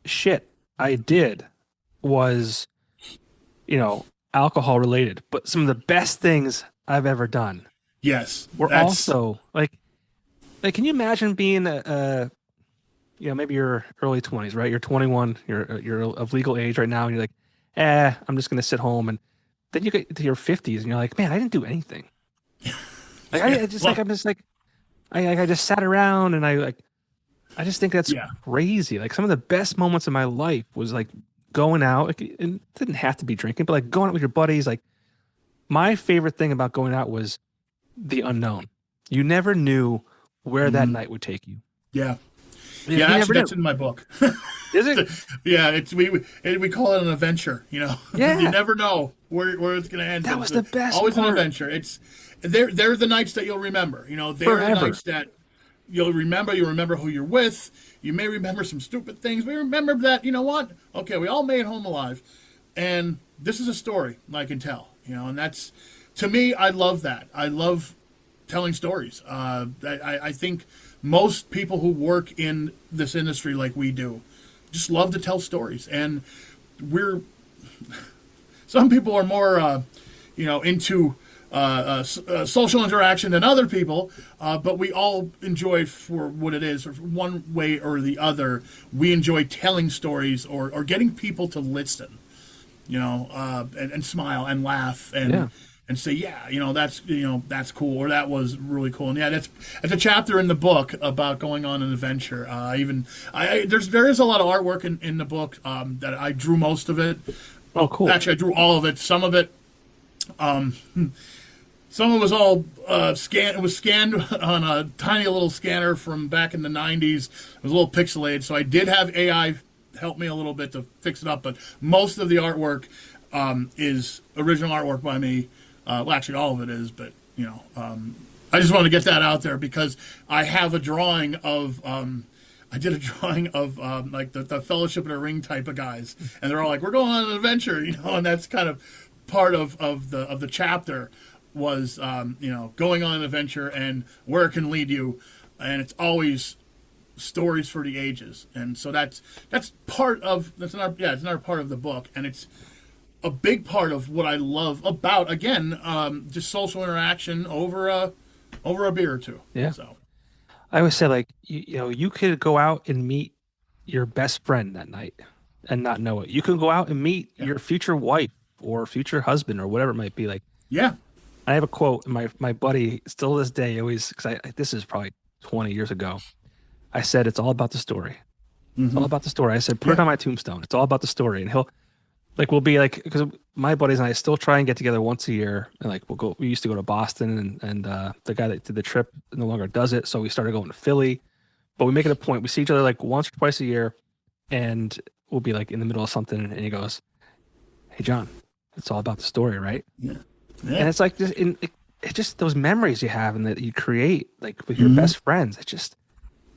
shit I did was, alcohol related, but some of the best things I've ever done Yes, were that's also like can you imagine being maybe your early 20s, right? You're 21, you're of legal age right now, and you're like, I'm just gonna sit home, and then you get to your 50s, and you're like, man, I didn't do anything. Like yeah. I just like Well, I'm just like I just sat around, and I just think that's yeah. crazy. Like some of the best moments of my life was like going out, like it didn't have to be drinking, but like going out with your buddies. Like my favorite thing about going out was the unknown. You never knew where that Hmm. night would take you. Yeah. You Yeah, never actually, knew. that's in my book. Is it? Yeah, it's we call it an adventure. You know, you Yeah. never know where it's going to end, That but was it's the best always an part. adventure. It's they're the nights that you'll remember. You know, they're the Forever. nights that you'll remember. You remember who you're with. You may remember some stupid things, but remember that you know what? Okay, we all made it home alive, and this is a story I can tell. You know, and that's to me, I love that. I love telling stories. I think most people who work in this industry like we do just love to tell stories, and we're some people are more into social interaction than other people, but we all enjoy for what it is, or one way or the other. We enjoy telling stories or getting people to listen, and smile and laugh Yeah. and say, yeah, that's cool, or that was really cool, and yeah, that's a chapter in the book about going on an adventure. There is a lot of artwork in the book that I drew most of it. Oh, Well, cool. actually, I drew all of it. Some of it, some of it was all scanned. It was scanned on a tiny little scanner from back in the '90s. It was a little pixelated, so I did have AI help me a little bit to fix it up. But most of the artwork is original artwork by me. Well, actually, all of it is, but I just want to get that out there because I have a drawing of. I did a drawing of like the Fellowship of the Ring type of guys, and they're all like, "We're going on an adventure," and that's kind of part of the chapter was going on an adventure and where it can lead you, and it's always stories for the ages, and so that's part of it's another part of the book, and it's a big part of what I love about again just social interaction over a beer or two. Yeah. So I always say like you could go out and meet your best friend that night and not know it. You can go out and meet yeah, your future wife or future husband or whatever it might be. Like yeah, I have a quote, and my buddy still to this day always because this is probably 20 years ago. I said it's all about the story. It's all hmm, about the story. I said put it yeah, on my tombstone. It's all about the story. And he'll like we'll be like because my buddies and I still try and get together once a year and like we'll go. We used to go to Boston and the guy that did the trip no longer does it, so we started going to Philly. But we make it a point. We see each other like once or twice a year, and we'll be like in the middle of something, and he goes, "Hey John, it's all about the story, right?" yeah, And yeah. it's like it's just those memories you have and that you create like with your Hmm. best friends. It's just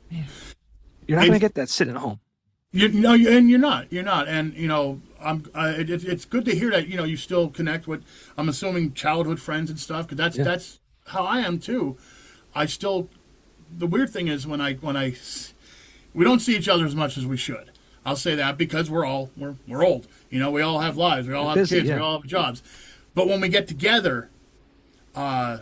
man, you're not gonna It's get that sitting at home. and you're not, and it's good to hear that you still connect with. I'm assuming childhood friends and stuff, because that's Yeah, that's how I am too. I still the weird thing is when I we don't see each other as much as we should. I'll say that because we're old. We all have lives. We all you're have busy. kids. We Yeah. all have jobs. But when we get together, uh,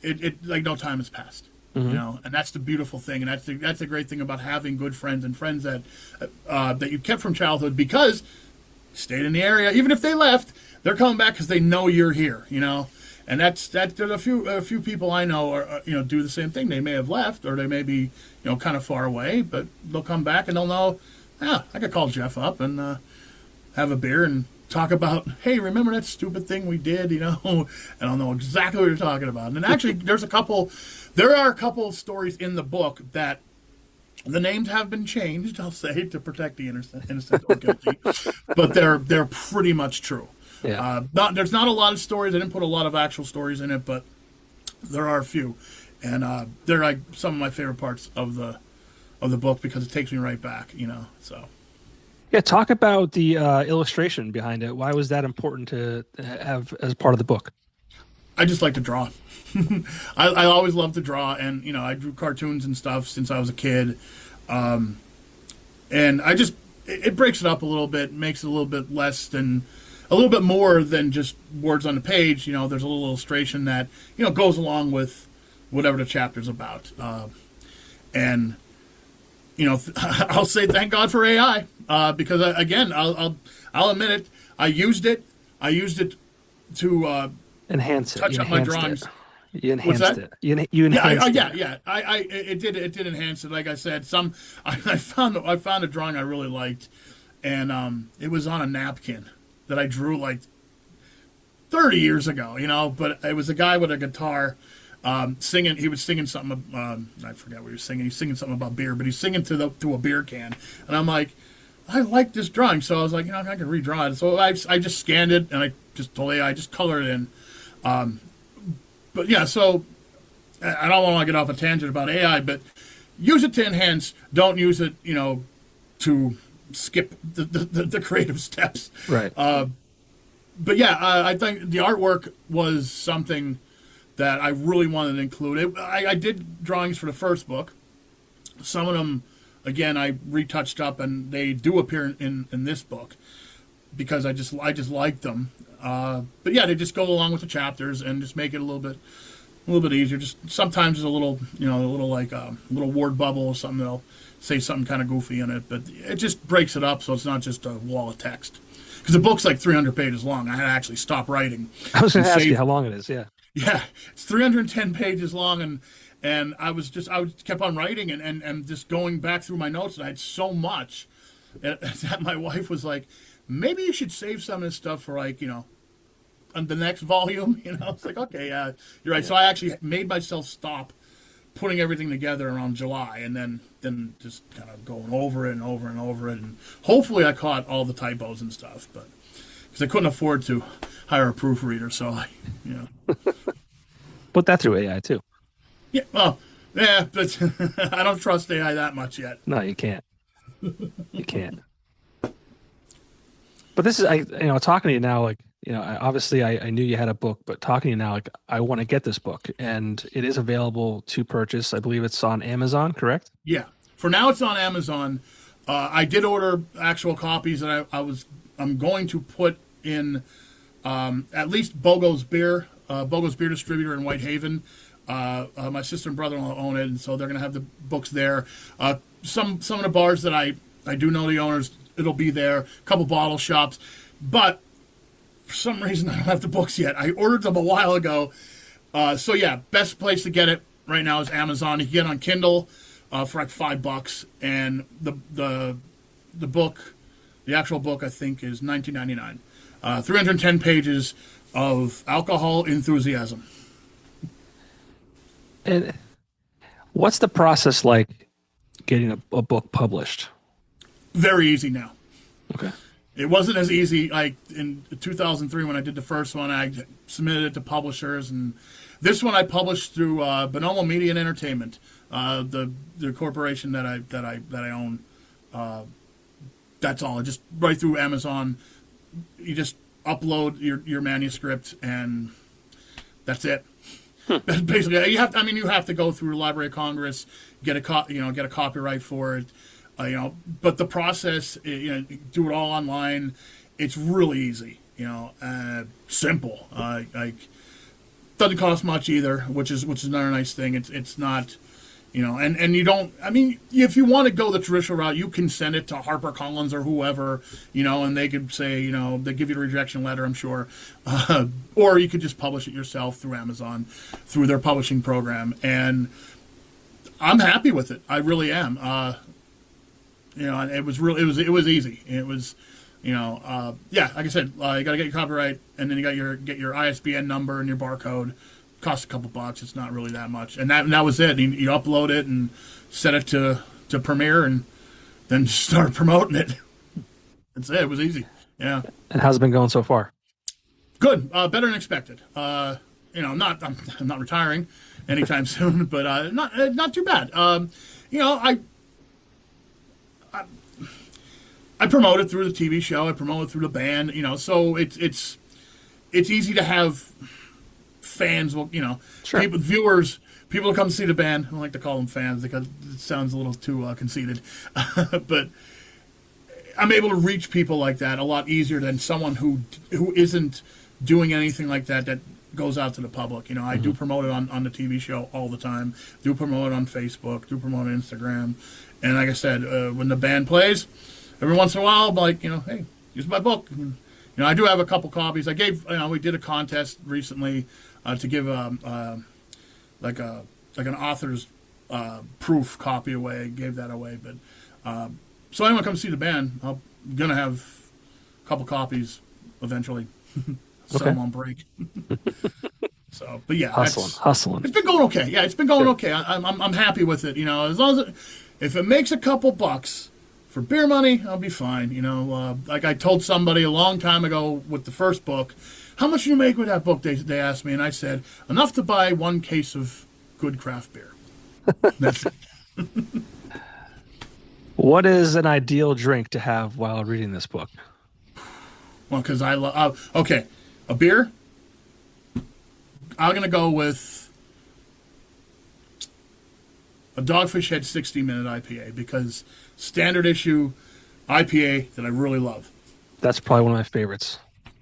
it like no time has passed. Hmm. And that's the beautiful thing, and that's the great thing about having good friends and friends that you kept from childhood because you stayed in the area. Even if they left, they're coming back because they know you're here. And that there's a few people I know do the same thing. They may have left or they may be kind of far away, but they'll come back and they'll know. Yeah, I could call Jeff up and have a beer and talk about, hey, remember that stupid thing we did, and I'll know exactly what you're talking about. And actually, there are a couple of stories in the book that the names have been changed, I'll say, to protect the innocent or guilty, but they're pretty much true. Yeah. There's not a lot of stories. I didn't put a lot of actual stories in it, but there are a few, and they're like some of my favorite parts of the book because it takes me right back. So. Yeah. Talk about the illustration behind it. Why was that important to have as part of the book? I just like to draw. I always loved to draw, and I drew cartoons and stuff since I was a kid, and it breaks it up a little bit, makes it a little bit less than a little bit more than just words on the page. You know, there's a little illustration that goes along with whatever the chapter's about. And I'll say thank God for AI because again, I'll admit it. I used it. I used it to Enhance it. touch You up my enhanced drawings. it. You What's enhanced that? it. You enhanced it. Yeah. It did enhance it. Like I said, I found a drawing I really liked, and it was on a napkin that I drew like 30 years ago. But it was a guy with a guitar. Singing, he was singing something. I forget what he was singing. He's singing something about beer, but he's singing to a beer can, and I'm like, I like this drawing, so I was like, I can redraw it. So I just scanned it and I just told AI, just color it in. But yeah, so I don't want to get off a tangent about AI, but use it to enhance. Don't use it, to skip the creative steps. Right. But yeah, I think the artwork was something that I really wanted to include. I did drawings for the first book. Some of them, again, I retouched up, and they do appear in this book because I just like them. But yeah, they just go along with the chapters and just make it a little bit easier. Just sometimes there's a little, like a little word bubble or something that'll say something kind of goofy in it, but it just breaks it up so it's not just a wall of text. Because the book's like 300 pages long. I had to actually stop writing. I was going to ask you how long it is. Yeah. Yeah, it's 310 pages long, and I kept on writing and just going back through my notes, and I had so much that my wife was like, maybe you should save some of this stuff for on the next volume. It's like, okay, you're right. So I actually made myself stop putting everything together around July, and then just kind of going over it and over and over it, and hopefully I caught all the typos and stuff, but because I couldn't afford to hire a proofreader, so Put that through AI too. yeah, well, yeah, but I don't trust AI that much yet. No, you can't. You can't. But this is, talking to you now, like, obviously I knew you had a book, but talking to you now, like, I want to get this book, and it is available to purchase. I believe it's on Amazon, correct? Yeah, for now it's on Amazon. I did order actual copies that I'm going to put in at least Bogo's Beer Distributor in Whitehaven. My sister and brother-in-law own it, and so they're going to have the books there. Some of the bars that I do know the owners, it'll be there. A couple bottle shops, but for some reason I don't have the books yet. I ordered them a while ago, so yeah, best place to get it right now is Amazon. You can get it on Kindle for like $5, and the book, the actual book, I think is $19.99. 310 pages of alcohol enthusiasm. And what's the process like getting a book published? Very easy now. Okay. It wasn't as easy like in 2003 when I did the first one. I submitted it to publishers, and this one I published through Bonomo Media and Entertainment, the corporation that I own. That's all. Just right through Amazon. You just upload your manuscript, and that's it. Basically, you have to go through the Library of Congress, get a copyright for it, But the process, do it all online. It's really easy, simple. Like doesn't cost much either, which is another nice thing. It's not. And you don't. I mean, if you want to go the traditional route, you can send it to HarperCollins or whoever, and they could say, they give you a rejection letter, I'm sure, or you could just publish it yourself through Amazon, through their publishing program, and I'm happy with it. I really am. It was easy. It was, yeah, like I said, you got to get your copyright, and then you got get your ISBN number and your barcode. Costs a couple bucks. It's not really that much, and that was it. You upload it and set it to Premiere, and then just start promoting it. That's it. It was easy. Yeah. And how's it been going so far? Good. Better than expected. I'm not retiring anytime soon, but not too bad. I promote it through the TV show. I promote it through the band. So it's easy to have fans, Sure. viewers, people who come see the band. I don't like to call them fans because it sounds a little too conceited. But I'm able to reach people like that a lot easier than someone who isn't doing anything like that that goes out to the public. You know, I do Hmm. promote it on the TV show all the time. Do promote it on Facebook. Do promote it on Instagram. And like I said, when the band plays, every once in a while, I'm like, hey, use my book. And, I do have a couple copies. I gave, we did a contest recently to give like a like an author's proof copy away. Gave that away, but so anyone comes see the band, I'm gonna have a couple copies eventually. Sell Okay. them on break. So, but yeah, Hustling, hustling. it's been going okay. Yeah, it's been going Good. okay. I'm happy with it. As long as if it makes a couple bucks for beer money, I'll be fine. Like I told somebody a long time ago with the first book, how much do you make with that book? They asked me, and I said enough to buy one case of good craft beer. That's it. What is an ideal drink to have while reading this book? Well, because I love. Okay, a beer. I'm gonna go with a Dogfish Head 60-minute IPA because standard issue IPA that I really love. That's probably one of my favorites.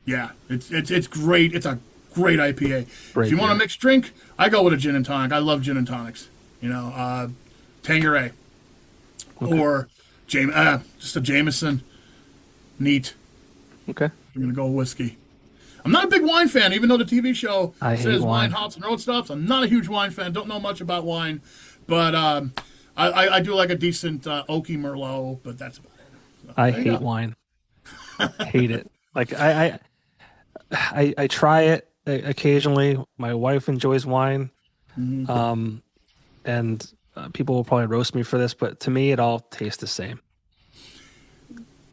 Yeah, it's great. It's a great IPA. If Great you want a beer. mixed drink, I go with a gin and tonic. I love gin and tonics. Tanqueray Okay. or just a Jameson. Neat. Okay. I'm gonna go whiskey. I'm not a big wine fan, even though the TV show I hate says wine, wine. hops, and road stops. I'm not a huge wine fan. Don't know much about wine, but I do like a decent oaky Merlot. But that's about it. So, I there you hate go. wine. Hate it. Like I try it occasionally. My wife enjoys wine. Um, and people will probably roast me for this, but to me, it all tastes the same.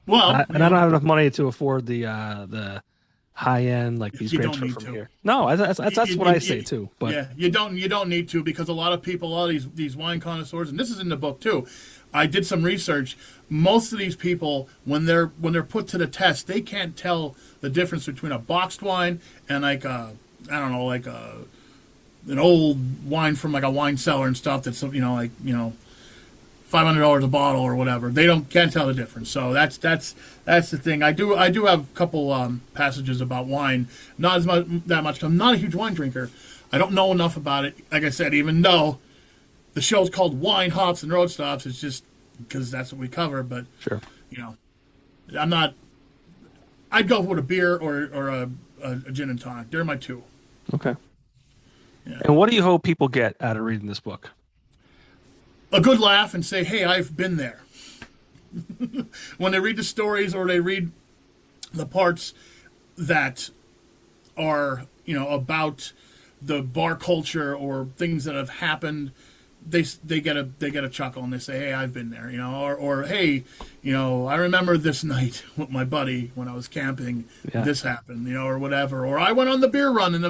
Well, And I don't have enough money to afford the high end like these you grapes don't need from to. here. No, that's what I say You- too. But yeah, you don't need to because a lot of people, a lot of these wine connoisseurs, and this is in the book too. I did some research. Most of these people, when they're put to the test, they can't tell the difference between a boxed wine and like I don't know, like an old wine from like a wine cellar and stuff. That's $500 a bottle or whatever. They can't tell the difference. So that's the thing. I do have a couple passages about wine. Not as much that much. 'Cause I'm not a huge wine drinker. I don't know enough about it. Like I said, even though the show's called Wine, Hops, and Road Stops, it's just because that's what we cover. But sure. you know, I'm not. I'd go with a beer or a gin and tonic. They're my two. Okay. Yeah. And what do you hope people get out of reading this book? A good laugh and say, "Hey, I've been there." When they read the stories or they read the parts that are about the bar culture or things that have happened, they get a chuckle and they say, "Hey, I've been there," or "Hey, I remember this night with my buddy when I was camping. Yeah. This happened," or whatever. Or I went on the beer run in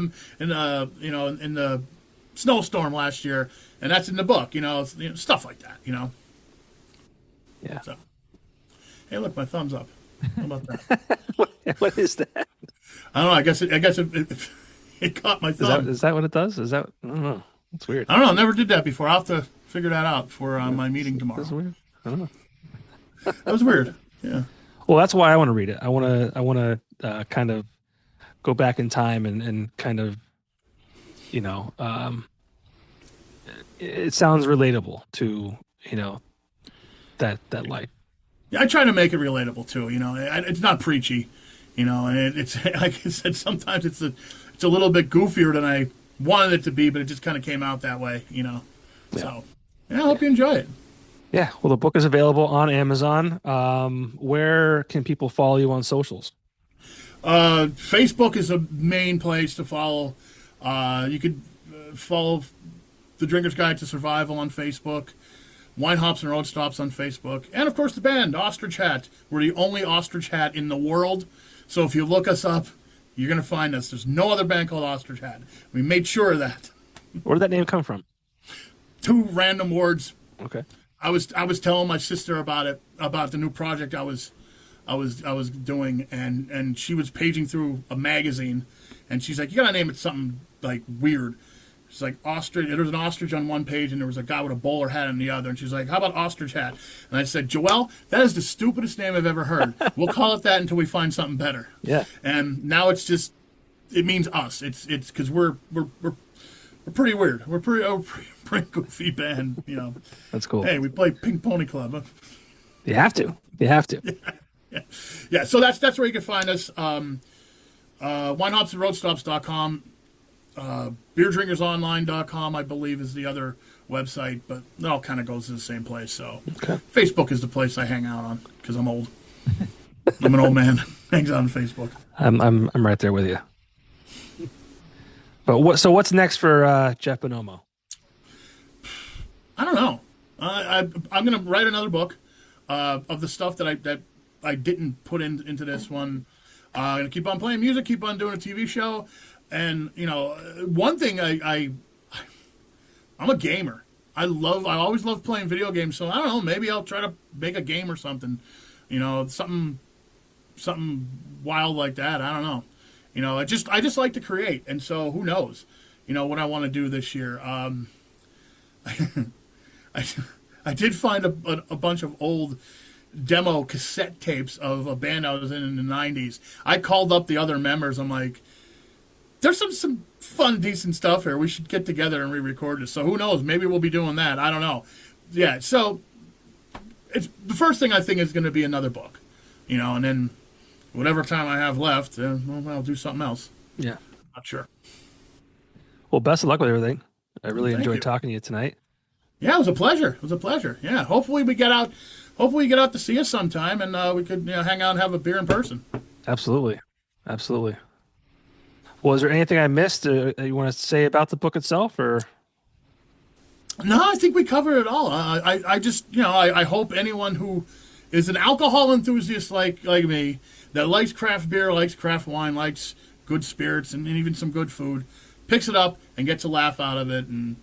the snowstorm last year, and that's in the book. Stuff like that. Yeah. So, hey, look, my thumbs up. How about that? What is that? I don't know. I guess it caught my Is thumb. that what it does? Is that I don't know. It's weird. I don't know. Never did that before. I'll have to figure that out for my meeting That's tomorrow. weird. I don't know. That was weird. Yeah. Well, that's why I want to read it. I want to kind of go back in time and kind of, you know, it sounds relatable to, that life. Yeah, I try to make it relatable too. It's not preachy. And it's like I said. Sometimes it's a little bit goofier than I wanted it to be, but it just kind of came out that way. Yeah. So yeah, I hope you enjoy it. Yeah. Well, the book is available on Amazon. Where can people follow you on socials? Facebook is a main place to follow. You could follow the Drinker's Guide to Survival on Facebook, Wine Hops and Road Stops on Facebook, and of course the band Ostrich Hat. We're the only Ostrich Hat in the world, so if you look us up, you're gonna find us. There's no other band called Ostrich Hat. We made sure of that. Where did that name come from? Two random words. Okay. I was telling my sister about the new project I was doing, and she was paging through a magazine, and she's like, "You gotta name it something like weird." She's like ostrich. There was an ostrich on one page, and there was a guy with a bowler hat on the other. And she's like, "How about ostrich hat?" And I said, "Joelle, that is the stupidest name I've ever heard. We'll call it that until we find something better." Yeah. And now it's just it means us. It's because we're pretty weird. We're pretty goofy band. You know. That's cool. Hey, we play Pink Pony Club. You have to. You have to. Yeah. So that's where you can find us. WineHopsAndRoadstops.com. BeerDrinkersOnline.com, I believe, is the other website, but it all kind of goes to the same place. So Okay. Facebook is the place I hang out on because I'm old. I'm an old man. Hangs out on Facebook. I'm right there with you. But what's next for Jeff Bonomo? I don't know. I'm going to write another book of the stuff that I didn't put into this one. I'm going to keep on playing music, keep on doing a TV show. And, you know, one thing I'm a gamer. I always loved playing video games. So I don't know, maybe I'll try to make a game or something, you know, something wild like that. I don't know. You know, I just like to create. And so who knows, you know, what I want to do this year. I did find a bunch of old demo cassette tapes of a band I was in the 90s. I called up the other members. I'm like, there's some fun, decent stuff here. We should get together and re-record this. So who knows? Maybe we'll be doing that. I don't know. Yeah, so it's the first thing I think is going to be another book, you know, and then whatever time I have left, well, I'll do something else. Yeah. Not sure. Well, best of luck with everything. I really Thank enjoyed you. talking to you tonight. Yeah, it was a pleasure. It was a pleasure. Yeah, hopefully we get out. Hopefully you get out to see us sometime, and we could hang out and have a beer in person. Absolutely. Absolutely. Well, is there anything I missed that you want to say about the book itself, or? No, I think we covered it all. I just, I hope anyone who is an alcohol enthusiast like me, that likes craft beer, likes craft wine, likes good spirits, and even some good food, picks it up and gets a laugh out of it and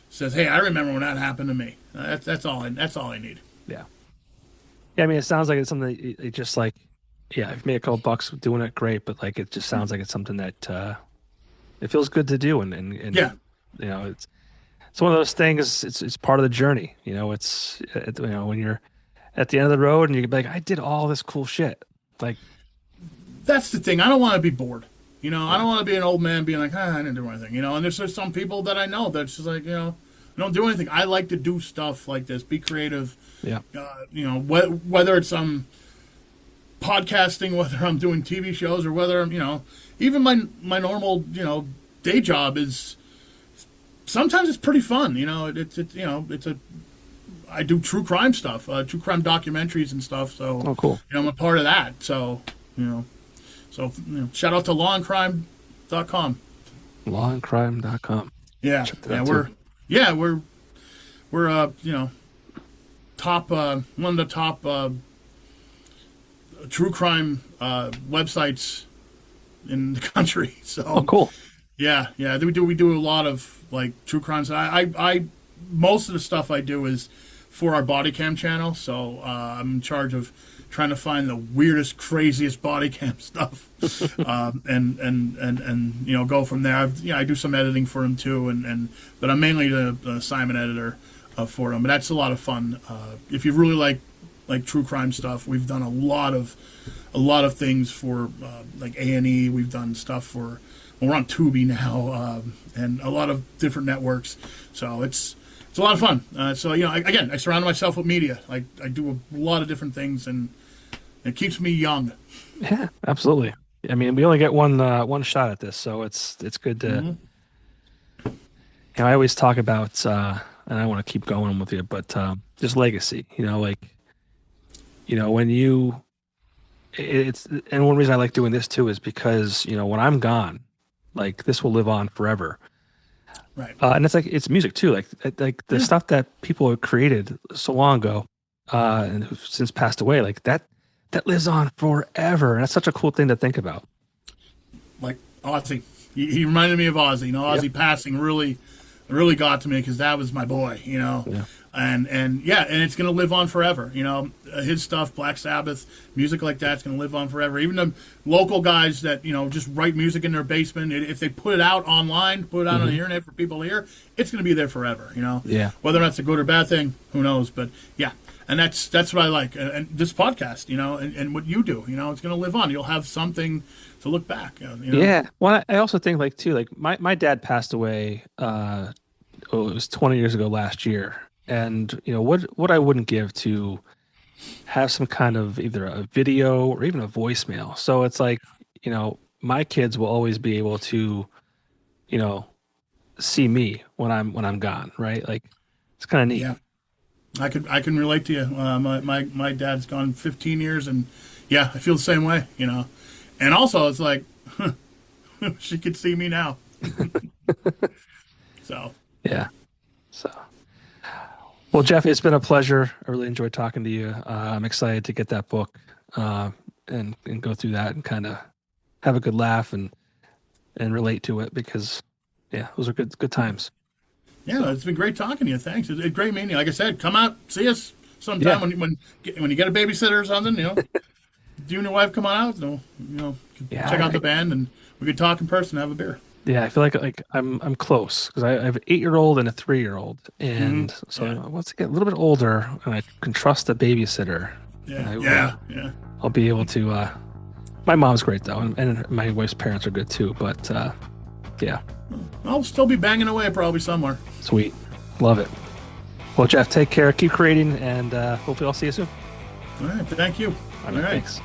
says, "Hey, I remember when that happened to me." That's all I need. Yeah. Yeah, I mean, it sounds like it's something that it just like, yeah, I've made a couple bucks doing it, great, but like it just sounds like it's something that it feels good to do, and Yeah. you know, it's one of those things. It's part of the journey. You know, when you're at the end of the road and you can be like, I did all this cool shit. Like, That's the thing. I don't want to be bored. I don't want to be an old man being like, I didn't do anything. And there's just some people that I know that's just like, I don't do anything. I like to do stuff like this, be creative. yeah, Whether it's podcasting, whether I'm doing TV shows, or whether I'm, even my normal, day job is sometimes it's pretty fun. I do true crime stuff, true crime documentaries and stuff. So, oh, cool. I'm a part of that. So, shout out to lawandcrime.com. Lawandcrime.com. Yeah, Check that out we're top one of the top true crime websites in the country. So, Oh, cool. yeah, we do a lot of like true crimes. I most of the stuff I do is for our body cam channel. So I'm in charge of trying to find the weirdest, craziest body cam stuff, and go from there. I do some editing for them too, but I'm mainly the assignment editor for them. But that's a lot of fun. If you really like true crime stuff, we've done a lot of things for like A&E. We've done stuff for. We're on Tubi now, and a lot of different networks. So it's a lot of fun. I surround myself with media. I do a lot of different things, and it keeps me young. Yeah, absolutely. I mean, we only get one shot at this, so it's good to. Mm-hmm. I always talk about, and I want to keep going with you, but just legacy. When you, it's and one reason I like doing this too is because when I'm gone, like this will live on forever. Right. And it's music too, like the stuff that people have created so long ago, and who've since passed away, like that lives on forever, and that's such a cool thing to think about. Like Ozzy, he reminded me of Ozzy. Ozzy Yep. passing really really got to me because that was my boy, Yeah. and yeah, and it's gonna live on forever. His stuff, Black Sabbath, music like that's gonna live on forever. Even the local guys that just write music in their basement, if they put it out online, put it out on the internet for people to hear, it's gonna be there forever. Yeah. Whether that's a good or bad thing, who knows? But yeah. And that's what I like, and this podcast, and what you do, it's going to live on. You'll have something to look back. Yeah. Well, I also think like too, like my dad passed away. It was 20 years ago last year, and what I wouldn't give to have some kind of either a video or even a voicemail. So it's like my kids will always be able to you know see me when I'm gone, right? Like it's kind of neat. Yeah, I can relate to you. My dad's gone 15 years, and yeah, I feel the same way. And also it's like she could see me now. So Yeah. So. Well, Jeff, it's been a pleasure. I really enjoyed talking to you. I'm excited to get that book and go through that and kind of have a good laugh and relate to it because, yeah, those are good times. yeah, So it's been great talking to you. Thanks. It's a great meeting. Like I said, come out, see us sometime yeah, when you get a babysitter or something. You and your wife come on out. yeah, Check out the band, and we could talk in person, have a beer. yeah. I feel like I'm close because I have an 8-year-old and a 3-year-old, and so Yeah, once I get a little bit older and I can trust a babysitter, yeah, I will. yeah, yeah. I'll be able to. My mom's great though, and my wife's parents are good too. But yeah. I'll still be banging away probably somewhere. Sweet. Love it. Well, Jeff, take care. Keep creating, and hopefully I'll see you soon. All right, thank you. All All right. right. Thanks.